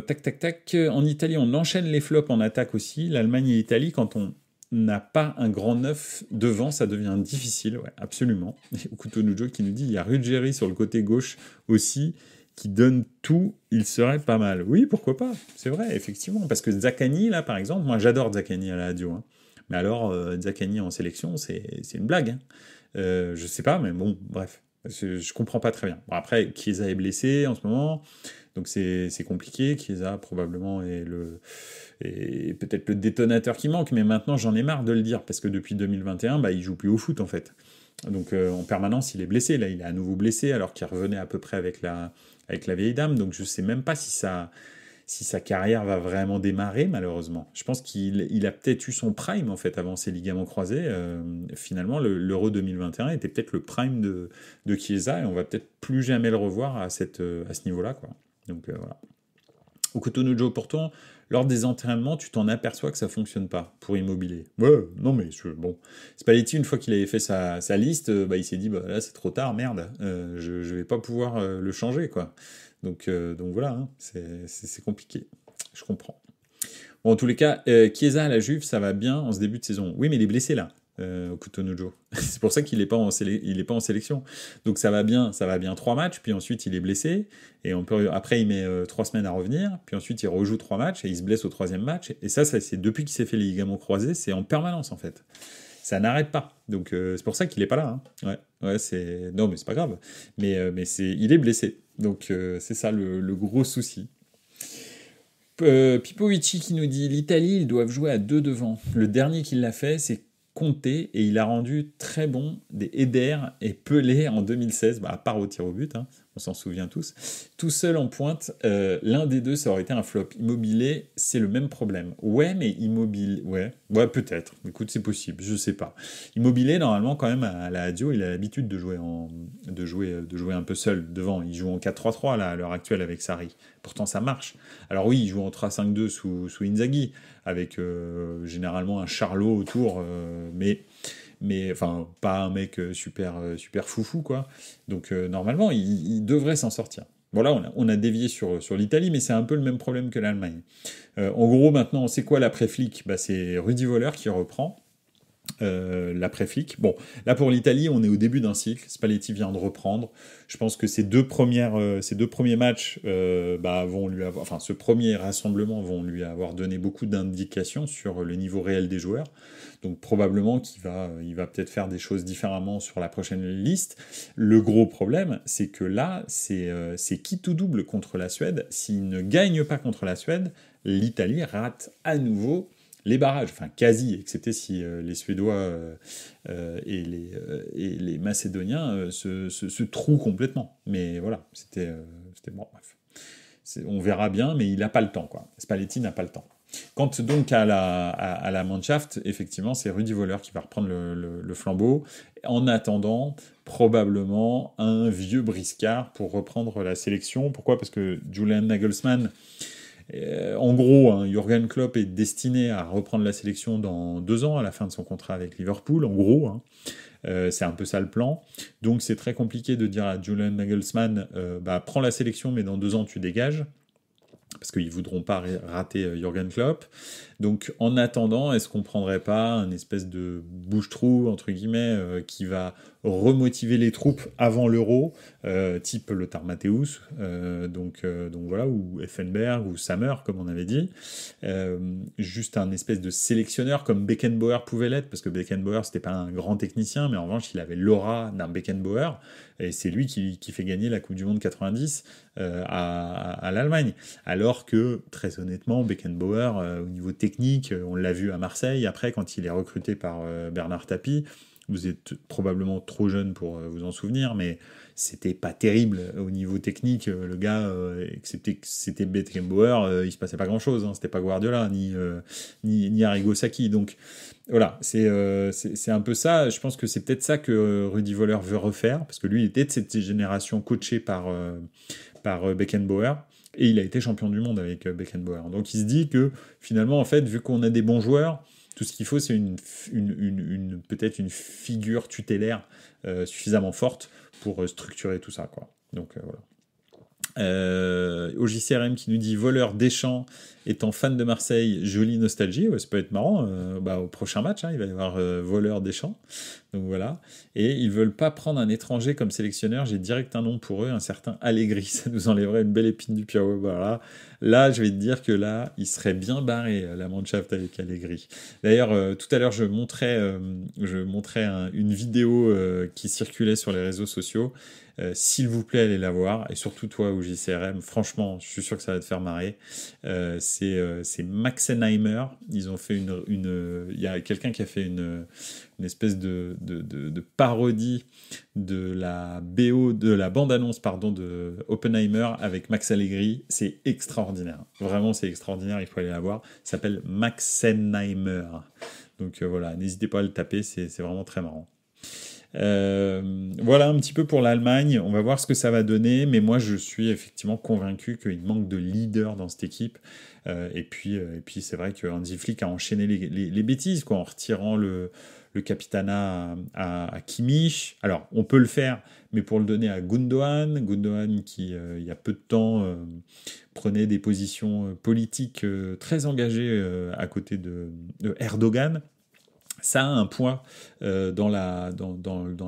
Tac. En Italie, on enchaîne les flops en attaque aussi. L'Allemagne et l'Italie, quand on n'a pas un grand neuf devant, ça devient difficile. Ouais, absolument. Et Okuto Nujo qui nous dit il y a Ruggeri sur le côté gauche aussi qui donne tout. Il serait pas mal. Oui, pourquoi pas? C'est vrai, effectivement. Parce que Zaccagni, là, par exemple, moi j'adore Zaccagni à la radio. Hein. Mais alors, Zaccagni en sélection, c'est une blague. Hein. Je sais pas, mais bon, bref. Je comprends pas très bien. Bon, après, Chiesa est blessé en ce moment, donc c'est compliqué. Chiesa probablement est peut-être le détonateur qui manque, mais maintenant j'en ai marre de le dire, parce que depuis 2021, bah, il joue plus au foot en fait. Donc en permanence, il est blessé. Là, il est à nouveau blessé, alors qu'il revenait à peu près avec la vieille dame. Donc je sais même pas si sa carrière va vraiment démarrer, malheureusement. Je pense qu'il a peut-être eu son prime, en fait, avant ses ligaments croisés. Finalement, l'Euro 2021 était peut-être le prime de Chiesa, et on va peut-être plus jamais le revoir à ce niveau-là, quoi. Donc, voilà. Au Cotonou, pourtant, lors des entraînements, tu t'en aperçois que ça fonctionne pas pour Immobilier. Ouais, non, mais bon. Spalletti, une fois qu'il avait fait sa liste, il s'est dit, là, c'est trop tard, merde, je vais pas pouvoir le changer, quoi. Donc voilà, hein, c'est compliqué. Je comprends. Bon, en tous les cas, Chiesa à la Juve, ça va bien en ce début de saison. Oui, mais il est blessé là, Coutinho. C'est pour ça qu'il n'est pas, il est pas en sélection. Donc ça va bien 3 matchs, puis ensuite il est blessé, et après il met 3 semaines à revenir, puis ensuite il rejoue 3 matchs, et il se blesse au 3e match. Et ça c'est depuis qu'il s'est fait les ligaments croisés, c'est en permanence en fait. Ça n'arrête pas. Donc c'est pour ça qu'il n'est pas là. Hein. Ouais, non, mais c'est pas grave. Mais il est blessé. Donc c'est ça le gros souci. Pipovici qui nous dit l'Italie, ils doivent jouer à 2 devant. Le dernier qui l'a fait, c'est Conte, et il a rendu très bon des Eder et Pelé en 2016, à part au tir au but, hein, on s'en souvient tous. Tout seul en pointe, l'un des deux, ça aurait été un flop. Immobilier, c'est le même problème. Ouais, mais Immobile, ouais, peut-être. Écoute, c'est possible, je sais pas. Immobilier, normalement, quand même, à la Lazio, il a l'habitude de jouer un peu seul devant. Il joue en 4-3-3 là, à l'heure actuelle avec Sarri. Pourtant, ça marche. Alors oui, il joue en 3-5-2 sous Inzaghi, avec généralement un Charlot autour, mais enfin pas un mec super foufou quoi. Donc normalement il devrait s'en sortir. Voilà, on a dévié sur l'Italie, mais c'est un peu le même problème que l'Allemagne. En gros maintenant, c'est quoi l'après-flic ? C'est Rudi Völler qui reprend. L'après-flic. Bon, là pour l'Italie, on est au début d'un cycle. Spalletti vient de reprendre. Je pense que ces deux premiers matchs vont lui avoir, enfin ce premier rassemblement vont lui avoir donné beaucoup d'indications sur le niveau réel des joueurs. Donc probablement il va peut-être faire des choses différemment sur la prochaine liste. Le gros problème, c'est que là, c'est quitte ou double contre la Suède. S'il ne gagne pas contre la Suède, l'Italie rate à nouveau les barrages, enfin quasi, excepté si les Suédois et les Macédoniens se trouent complètement. Mais voilà, c'était bon, bref. On verra bien, mais il n'a pas le temps, quoi. Spalletti n'a pas le temps. Quant donc à la Mannschaft, effectivement, c'est Rudi Völler qui va reprendre le flambeau. En attendant, probablement un vieux briscard pour reprendre la sélection. Pourquoi ? Parce que Julian Nagelsmann, en gros, hein, Jürgen Klopp est destiné à reprendre la sélection dans 2 ans, à la fin de son contrat avec Liverpool, en gros. Hein. C'est un peu ça le plan. Donc c'est très compliqué de dire à Julian Nagelsmann, prends la sélection, mais dans 2 ans tu dégages. Parce qu'ils ne voudront pas rater Jürgen Klopp. Donc, en attendant, est-ce qu'on ne prendrait pas un espèce de bouche-trou, entre guillemets, qui va remotiver les troupes avant l'Euro, type Lothar Matthäus, donc voilà, ou Effenberg, ou Sammer, comme on avait dit. Juste un espèce de sélectionneur, comme Beckenbauer pouvait l'être, parce que Beckenbauer, c'était pas un grand technicien, mais en revanche, il avait l'aura d'un Beckenbauer, et c'est lui qui fait gagner la Coupe du Monde 90 à l'Allemagne. Alors que, très honnêtement, Beckenbauer, au niveau technique, on l'a vu à Marseille, après, quand il est recruté par Bernard Tapie, vous êtes probablement trop jeune pour vous en souvenir, mais c'était pas terrible au niveau technique. Le gars, excepté que c'était Beckenbauer, il se passait pas grand-chose. Hein. C'était pas Guardiola, ni Arrigo Sacchi. Donc voilà, c'est un peu ça. Je pense que c'est peut-être ça que Rudi Völler veut refaire, parce que lui, il était de cette génération coachée par Beckenbauer. Et il a été champion du monde avec Beckenbauer. Donc il se dit que finalement, en fait, vu qu'on a des bons joueurs, tout ce qu'il faut, c'est peut-être une figure tutélaire suffisamment forte pour structurer tout ça, quoi. Donc voilà. Au JCRM qui nous dit voleur Deschamps étant fan de Marseille, jolie nostalgie, ouais, ça peut être marrant. Au prochain match, hein, il va y avoir voleur Deschamps, donc voilà. Et ils veulent pas prendre un étranger comme sélectionneur, j'ai direct un nom pour eux, un certain Allegri, ça nous enlèverait une belle épine du pied. Voilà. Là, je vais te dire que là, il serait bien barré la Mannschaft avec Allegri. D'ailleurs, tout à l'heure, je montrais une vidéo qui circulait sur les réseaux sociaux. S'il vous plaît, allez la voir, et surtout toi au JCRM, franchement, je suis sûr que ça va te faire marrer. C'est Maxenheimer. Ils ont fait il y a quelqu'un qui a fait une espèce de parodie de la BO, de la bande-annonce, de Oppenheimer avec Max Allegri. C'est extraordinaire. Vraiment, c'est extraordinaire, il faut aller la voir. Ça s'appelle Maxenheimer. Donc voilà, n'hésitez pas à le taper, c'est vraiment très marrant. Voilà un petit peu pour l'Allemagne. On va voir ce que ça va donner, mais moi je suis effectivement convaincu qu'il manque de leader dans cette équipe. Et puis c'est vrai que Hansi Flick a enchaîné les bêtises, quoi, en retirant le capitanat à Kimmich. Alors on peut le faire, mais pour le donner à Gundogan, Gundogan qui il y a peu de temps prenait des positions politiques très engagées à côté de Erdogan. Ça a un poids dans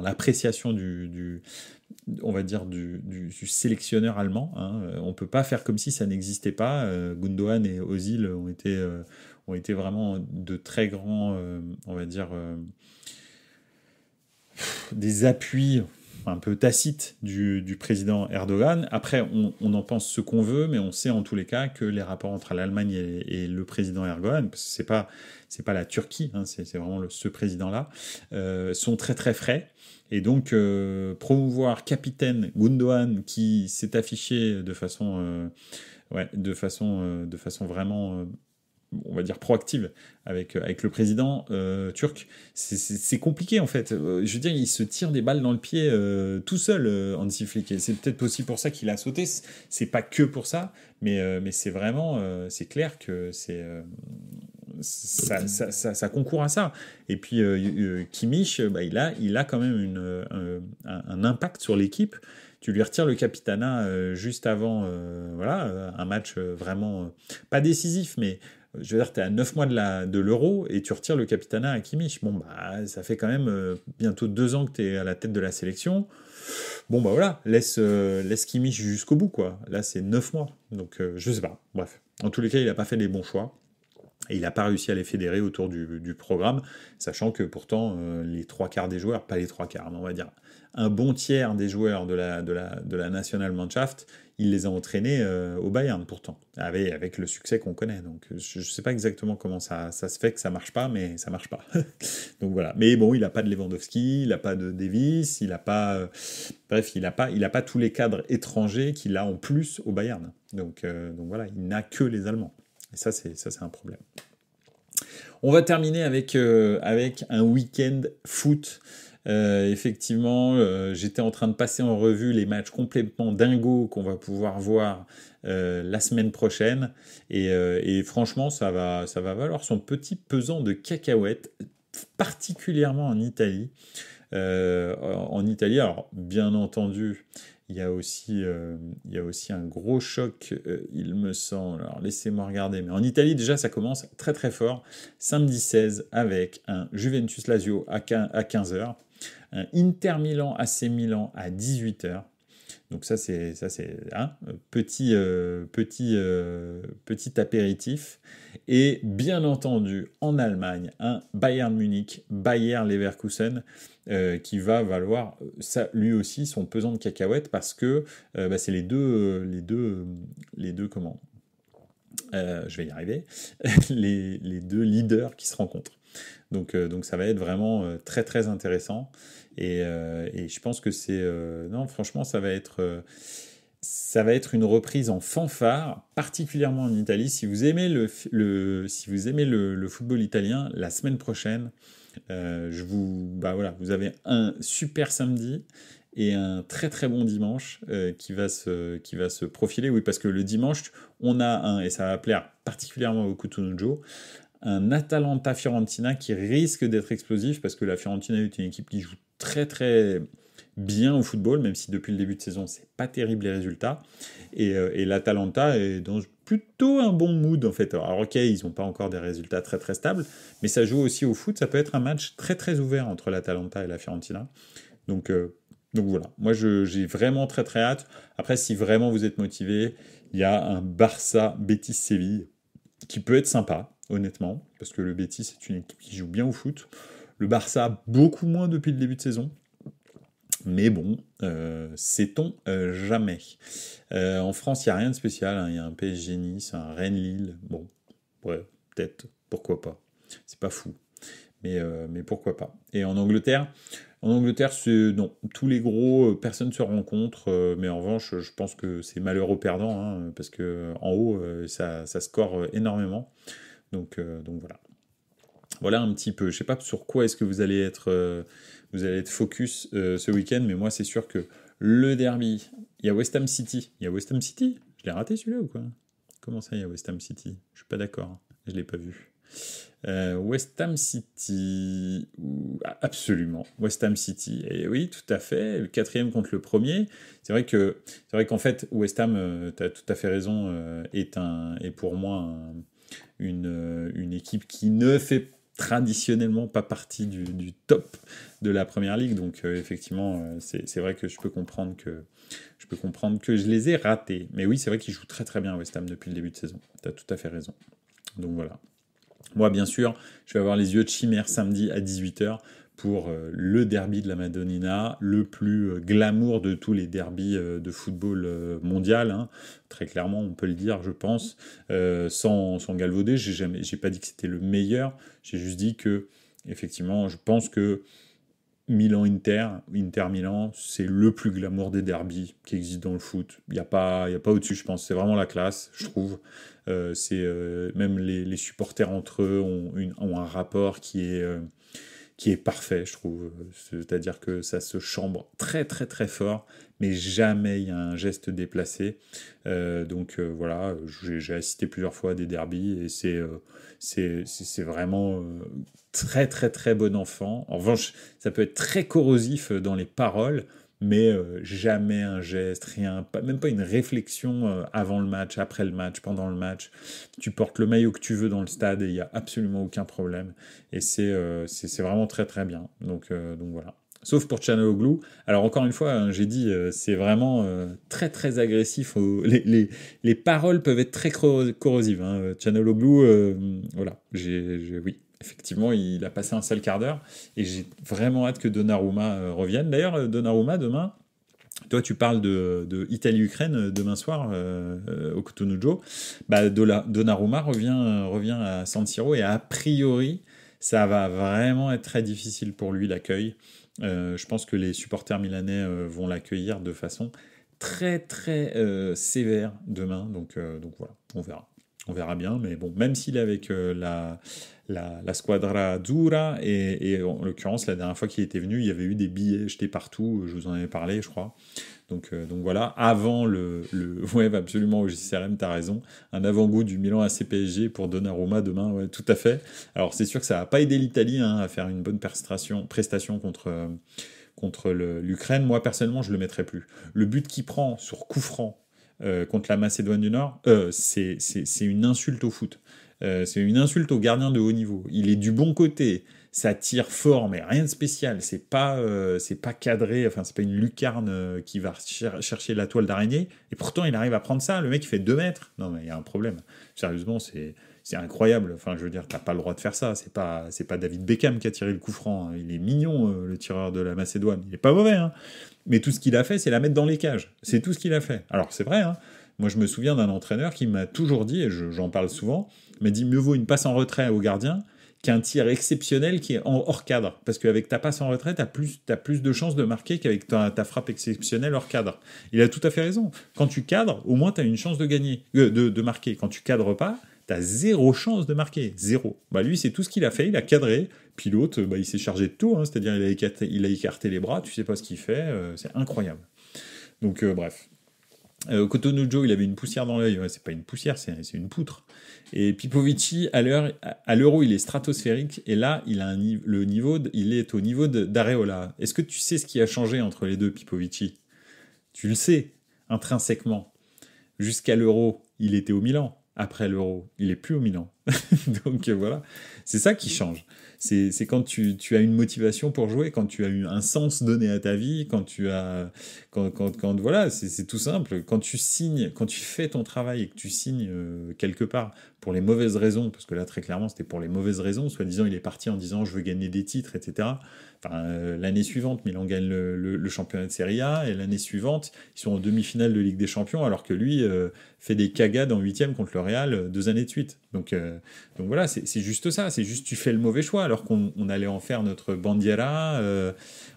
l'appréciation on va dire du sélectionneur allemand. Hein. On peut pas faire comme si ça n'existait pas. Gundogan et Özil ont été vraiment de très grands, on va dire, des appuis un peu tacites du président Erdogan. Après, on en pense ce qu'on veut, mais on sait en tous les cas que les rapports entre l'Allemagne et le président Erdogan, parce que c'est pas la Turquie, hein, c'est vraiment ce président-là, sont très très frais. Et donc, promouvoir capitaine Gundogan qui s'est affiché de façon vraiment on va dire proactive avec le président turc, c'est compliqué en fait. Je veux dire, il se tire des balles dans le pied tout seul, Hansi Flick. Et c'est peut-être aussi pour ça qu'il a sauté. C'est pas que pour ça, mais c'est vraiment, c'est clair que ça concourt à ça. Et puis Kimmich, bah, il a quand même un impact sur l'équipe. Tu lui retires le capitanat juste avant voilà, un match vraiment pas décisif, mais je veux dire, tu es à 9 mois de l'Euro et tu retires le capitanat à Kimmich. Bon, bah, ça fait quand même bientôt 2 ans que tu es à la tête de la sélection. Bon, bah voilà, laisse Kimmich jusqu'au bout, quoi. Là, c'est 9 mois. Donc, je sais pas. Bref. En tous les cas, il n'a pas fait les bons choix. Et il n'a pas réussi à les fédérer autour du programme, sachant que pourtant, les 3 quarts des joueurs, pas les 3 quarts, mais on va dire un bon tiers des joueurs de la Nationalmannschaft, il les a entraînés au Bayern pourtant, avec le succès qu'on connaît. Donc je ne sais pas exactement comment ça se fait que ça marche pas, mais ça marche pas. Donc voilà. Mais bon, il n'a pas de Lewandowski, il n'a pas de Davis, il n'a pas... bref, il n'a pas tous les cadres étrangers qu'il a en plus au Bayern. Donc voilà, il n'a que les Allemands. Et ça, c'est un problème. On va terminer avec un week-end foot. Effectivement, j'étais en train de passer en revue les matchs complètement dingos qu'on va pouvoir voir la semaine prochaine. Et franchement, ça va valoir son petit pesant de cacahuètes, particulièrement en Italie. En Italie, alors bien entendu, il y a aussi un gros choc, il me semble. Alors laissez-moi regarder. Mais en Italie, déjà, ça commence très très fort. Samedi 16 avec un Juventus Lazio à 15h. Un Inter Milan AC Milan à 18h. Donc ça c'est hein, petit apéritif. Et bien entendu en Allemagne un Bayern Munich, Bayer Leverkusen qui va valoir ça lui aussi son pesant de cacahuètes parce que c'est les deux comment je vais y arriver les deux leaders qui se rencontrent. Donc ça va être vraiment très très intéressant et je pense que non franchement ça va être une reprise en fanfare, particulièrement en Italie. Si vous aimez si vous aimez le football italien, la semaine prochaine, vous avez un super samedi et un très très bon dimanche qui va se profiler. Oui, parce que le dimanche, on a et ça va plaire particulièrement au Kutunujo, un Atalanta-Fiorentina qui risque d'être explosif parce que la Fiorentina est une équipe qui joue très très bien au football, même si depuis le début de saison, c'est pas terrible les résultats. Et l'Atalanta est dans plutôt un bon mood en fait. Alors ok, ils n'ont pas encore des résultats très très stables, mais ça joue aussi au foot. Ça peut être un match très très ouvert entre l'Atalanta et la Fiorentina. Donc voilà, moi j'ai vraiment très très hâte. Après, si vraiment vous êtes motivé, il y a un Barça-Betis-Séville qui peut être sympa, honnêtement, parce que le Betis c'est une équipe qui joue bien au foot. Le Barça, beaucoup moins depuis le début de saison. Mais bon, sait-on jamais. En France, il n'y a rien de spécial. Hein. Il y a un PSG Nice, un Rennes-Lille. Bon, ouais, peut-être, pourquoi pas. C'est pas fou. Mais pourquoi pas. Et en Angleterre, non, tous les gros, personne ne se rencontre. Mais en revanche, je pense que c'est malheur aux perdants, hein, parce que en haut, ça score énormément. Donc voilà. Voilà un petit peu. Je sais pas sur quoi est-ce que vous allez être focus ce week-end, mais moi c'est sûr que le derby, il y a West Ham City. Il y a West Ham City. Je l'ai raté celui-là ou quoi? Comment ça, il y a West Ham City? Je suis pas d'accord. Je l'ai pas vu. West Ham City, absolument, West Ham City. Et oui, tout à fait, le quatrième contre le premier. C'est vrai qu'en fait, West Ham, tu as tout à fait raison, est pour moi une équipe qui ne fait traditionnellement pas partie du top de la première ligue. Donc effectivement, c'est vrai que je peux comprendre que je les ai ratés. Mais oui, c'est vrai qu'ils jouent très très bien West Ham depuis le début de saison. Tu as tout à fait raison. Donc voilà. Moi, bien sûr, je vais avoir les yeux de chimère samedi à 18h pour le derby de la Madonnina, le plus glamour de tous les derbys de football mondial. Hein. Très clairement, on peut le dire, je pense, sans galvauder. J'ai pas dit que c'était le meilleur. J'ai juste dit que, effectivement, je pense que Milan-Inter, Inter-Milan, c'est le plus glamour des derbies qui existent dans le foot. Il n'y a pas au-dessus, je pense. C'est vraiment la classe, je trouve. Même les supporters entre eux ont un rapport qui est parfait, je trouve. C'est-à-dire que ça se chambre très très très fort, mais jamais il y a un geste déplacé. Voilà, j'ai assisté plusieurs fois à des derbies et c'est vraiment très très très bon enfant. En revanche, ça peut être très corrosif dans les paroles, mais jamais un geste, rien, même pas une réflexion avant le match, après le match, pendant le match. Tu portes le maillot que tu veux dans le stade et il n'y a absolument aucun problème. Et c'est vraiment très très bien. Donc voilà. Sauf pour Çalhanoğlu. Alors encore une fois, hein, j'ai dit, c'est vraiment très très agressif. Les paroles peuvent être très corrosives. Hein. Çalhanoğlu, voilà, oui. Effectivement, il a passé un sale quart d'heure et j'ai vraiment hâte que Donnarumma revienne. D'ailleurs, Donnarumma, demain, toi, tu parles de Italie-Ukraine demain soir au Cotonou. Bah, Donnarumma revient à San Siro et a priori, ça va vraiment être très difficile pour lui l'accueil. Je pense que les supporters milanais vont l'accueillir de façon très très sévère demain. Donc voilà, on verra. On verra bien, mais bon, même s'il est avec la Squadra Azzurra, et en l'occurrence, la dernière fois qu'il était venu, il y avait eu des billets jetés partout, je vous en avais parlé, je crois. Donc voilà, avant ouais, absolument, au JCRM, t'as raison, un avant-goût du Milan AC PSG pour Donnarumma demain, ouais, tout à fait. Alors c'est sûr que ça n'a pas aidé l'Italie hein, à faire une bonne prestation contre l'Ukraine. Moi, personnellement, je le mettrais plus. Le but qu'il prend sur coup franc, contre la Macédoine du Nord, c'est une insulte au foot. C'est une insulte au gardien de haut niveau. Il est du bon côté, ça tire fort, mais rien de spécial. C'est pas cadré, enfin c'est pas une lucarne qui va chercher la toile d'araignée. Et pourtant il arrive à prendre ça. Le mec il fait 2 mètres. Non mais il y a un problème. Sérieusement c'est incroyable. Enfin je veux dire t'as pas le droit de faire ça. C'est pas David Beckham qui a tiré le coup franc. Il est mignon le tireur de la Macédoine. Il est pas mauvais hein. Mais tout ce qu'il a fait, c'est la mettre dans les cages. C'est tout ce qu'il a fait. Alors, c'est vrai, hein. Moi, je me souviens d'un entraîneur qui m'a toujours dit, et j'en parle souvent, m'a dit mieux vaut une passe en retrait au gardien qu'un tir exceptionnel qui est hors cadre. Parce qu'avec ta passe en retrait, t'as plus de chances de marquer qu'avec ta frappe exceptionnelle hors cadre. Il a tout à fait raison. Quand tu cadres, au moins, t'as une chance de gagner, de marquer. Quand tu cadres pas, t'as 0 chance de marquer. 0. Bah, lui, c'est tout ce qu'il a fait. Il a cadré. Puis l'autre, bah, il s'est chargé de tout. Hein, c'est-à-dire, il a écarté les bras. Tu sais pas ce qu'il fait. C'est incroyable. Donc, bref. Cotonou Joe, il avait une poussière dans l'œil. Ouais, c'est pas une poussière, c'est une poutre. Et Pipovici, à l'Euro, il est stratosphérique. Et là, il est au niveau d'Areola. Est-ce que tu sais ce qui a changé entre les deux, Pipovici? Tu le sais, intrinsèquement. Jusqu'à l'Euro, il était au Milan. Après l'Euro, il est plus au Milan. Donc voilà, c'est ça qui change. C'est quand tu as une motivation pour jouer, quand tu as eu un sens donné à ta vie, quand voilà, c'est tout simple. Quand tu signes, quand tu fais ton travail et que tu signes quelque part pour les mauvaises raisons, parce que là très clairement c'était pour les mauvaises raisons, soi-disant il est parti en disant je veux gagner des titres, etc. Enfin, l'année suivante, Milan gagne le championnat de Serie A, et l'année suivante, ils sont en demi-finale de Ligue des Champions, alors que lui fait des cagades en 8e contre le Real 2 années de suite. Donc voilà, c'est juste ça, c'est juste tu fais le mauvais choix, alors qu'on allait en faire notre bandiera,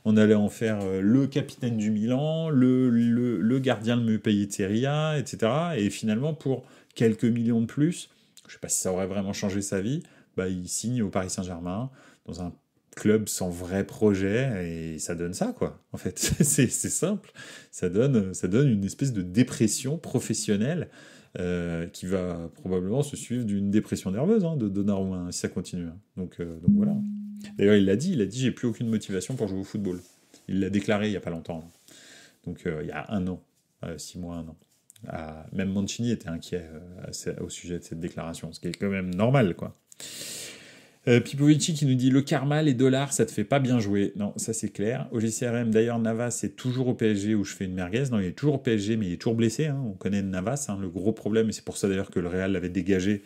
on allait en faire le capitaine du Milan, le gardien le mieux payé de Serie A, etc. Et finalement, pour quelques millions de plus, je sais pas si ça aurait vraiment changé sa vie, il signe au Paris Saint-Germain dans un club sans vrai projet et ça donne ça, quoi. En fait, c'est simple. Ça donne une espèce de dépression professionnelle qui va probablement se suivre d'une dépression nerveuse de Donnarumma si ça continue. Donc voilà. D'ailleurs, il l'a dit, j'ai plus aucune motivation pour jouer au football. Il l'a déclaré il y a pas longtemps. Donc il y a 1 an, 6 mois, 1 an. Même Mancini était inquiet au sujet de cette déclaration, ce qui est quand même normal, quoi. Pipovici qui nous dit le karma, les dollars, ça te fait pas bien jouer. Non, ça c'est clair. Au GCRM, d'ailleurs, Navas c'est toujours au PSG où je fais une merguez. Non, il est toujours au PSG, mais il est toujours blessé. On connaît Navas, le gros problème, et c'est pour ça d'ailleurs que le Real l'avait dégagé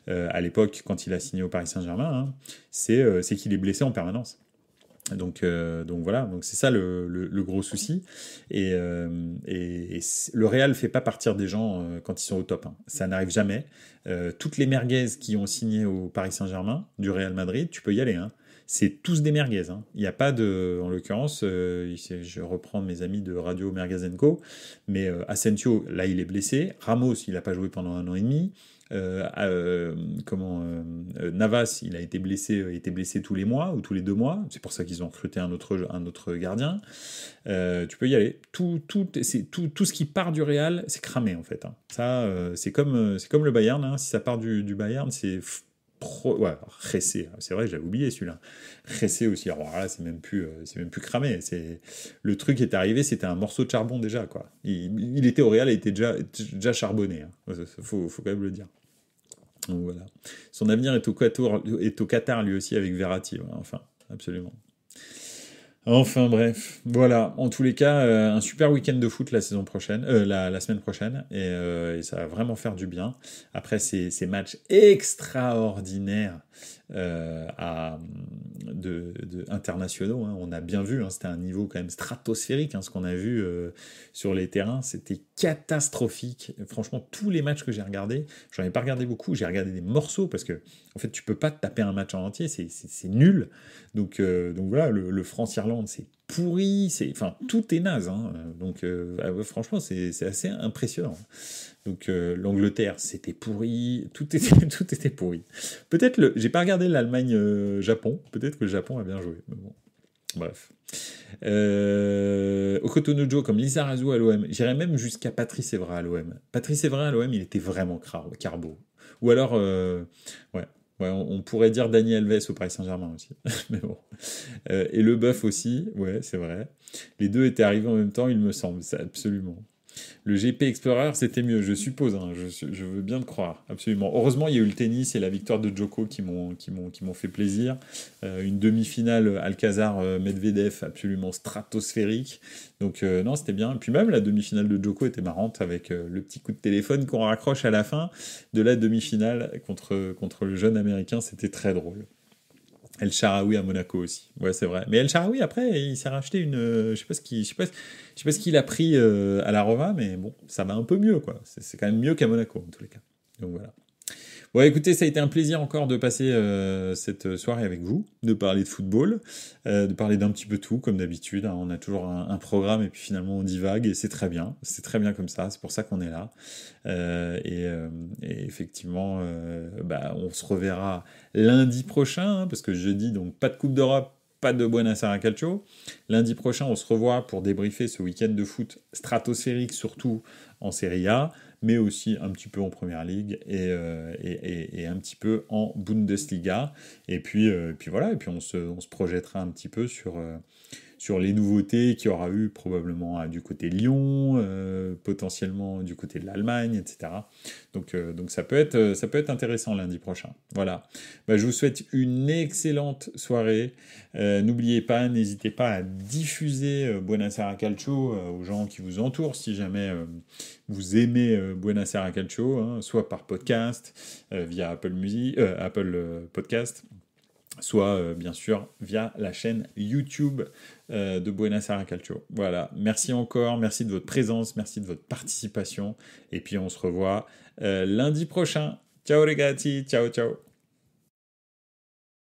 à l'époque quand il a signé au Paris Saint-Germain. C'est qu'il est blessé en permanence. Donc voilà, donc c'est ça le gros souci. Et le Real fait pas partir des gens quand ils sont au top. Ça n'arrive jamais. Toutes les merguez qui ont signé au Paris Saint-Germain du Real Madrid, tu peux y aller. C'est tous des merguez. Il n'y a pas de, en l'occurrence, je reprends mes amis de Radio Merguez & Co, mais Asensio, là il est blessé. Ramos, il n'a pas joué pendant 1 an et demi. Navas, il était blessé tous les mois ou tous les 2 mois. C'est pour ça qu'ils ont recruté un autre gardien. Tu peux y aller. Tout ce qui part du Real, c'est cramé en fait. Ça, c'est comme le Bayern. Si ça part du Bayern, c'est Ressé, c'est vrai, j'avais oublié celui-là. Ressé aussi, alors là, c'est même plus cramé. Le truc qui est arrivé, c'était un morceau de charbon déjà, quoi. Il était au Real, il était déjà charbonné. Faut quand même le dire. Donc voilà. Son avenir est au Qatar lui aussi avec Verratti. Enfin, absolument. Enfin bref, voilà. En tous les cas, un super week-end de foot la semaine prochaine, et ça va vraiment faire du bien. Après ces matchs extraordinaires internationaux, on a bien vu, c'était un niveau quand même stratosphérique, ce qu'on a vu sur les terrains, c'était catastrophique. Franchement, tous les matchs que j'ai regardés, j'en ai pas regardé beaucoup, j'ai regardé des morceaux parce que en fait tu peux pas te taper un match en entier, c'est nul. Donc voilà, le France-Irlande c'est pourri, tout est naze, donc franchement c'est assez impressionnant. Donc l'Angleterre c'était pourri, tout était pourri. Peut-être j'ai pas regardé l'Allemagne-Japon, peut-être que le Japon a bien joué, mais bon, bref. Okotonojo comme Lizarazu à l'OM, j'irais même jusqu'à Patrice Evra à l'OM. Patrice Evra à l'OM, il était vraiment carbo. Ou alors on pourrait dire Dani Alves au Paris Saint-Germain aussi. Mais bon. Et Le Boeuf aussi, ouais, c'est vrai. Les deux étaient arrivés en même temps, il me semble, ça, absolument. Le GP Explorer, c'était mieux, je suppose, je veux bien te croire, absolument. Heureusement, il y a eu le tennis et la victoire de Djoko qui m'ont fait plaisir. Une demi-finale Alcazar-Medvedev absolument stratosphérique. Donc non, c'était bien. Et puis même la demi-finale de Djoko était marrante avec le petit coup de téléphone qu'on raccroche à la fin de la demi-finale contre le jeune américain, c'était très drôle. El Shaarawy à Monaco aussi. Ouais, c'est vrai. Mais El Shaarawy, après, il s'est racheté je sais pas ce qu'il a pris à la Roma, mais bon, ça va un peu mieux, quoi. C'est quand même mieux qu'à Monaco, en tous les cas. Donc voilà. Bon, écoutez, ça a été un plaisir encore de passer cette soirée avec vous, de parler de football, de parler d'un petit peu tout, comme d'habitude. On a toujours un programme et puis finalement on divague et c'est très bien comme ça, c'est pour ça qu'on est là. Et effectivement, on se reverra lundi prochain, parce que jeudi, donc pas de Coupe d'Europe, pas de Buonasera Calcio. Lundi prochain, on se revoit pour débriefer ce week-end de foot stratosphérique, surtout en Serie A, mais aussi un petit peu en Première Ligue et un petit peu en Bundesliga. Et puis voilà, et puis on se projettera un petit peu sur les nouveautés qu'il y aura eu probablement du côté de Lyon, potentiellement du côté de l'Allemagne, etc. Donc ça peut être intéressant lundi prochain. Voilà. Je vous souhaite une excellente soirée. N'hésitez pas à diffuser Buonasera Calcio aux gens qui vous entourent si jamais vous aimez Buonasera Calcio, soit par podcast, via Apple Podcast, soit bien sûr via la chaîne YouTube de Buonasera Calcio. Voilà, merci encore, merci de votre présence, merci de votre participation, et puis on se revoit lundi prochain. Ciao ragazzi, ciao ciao.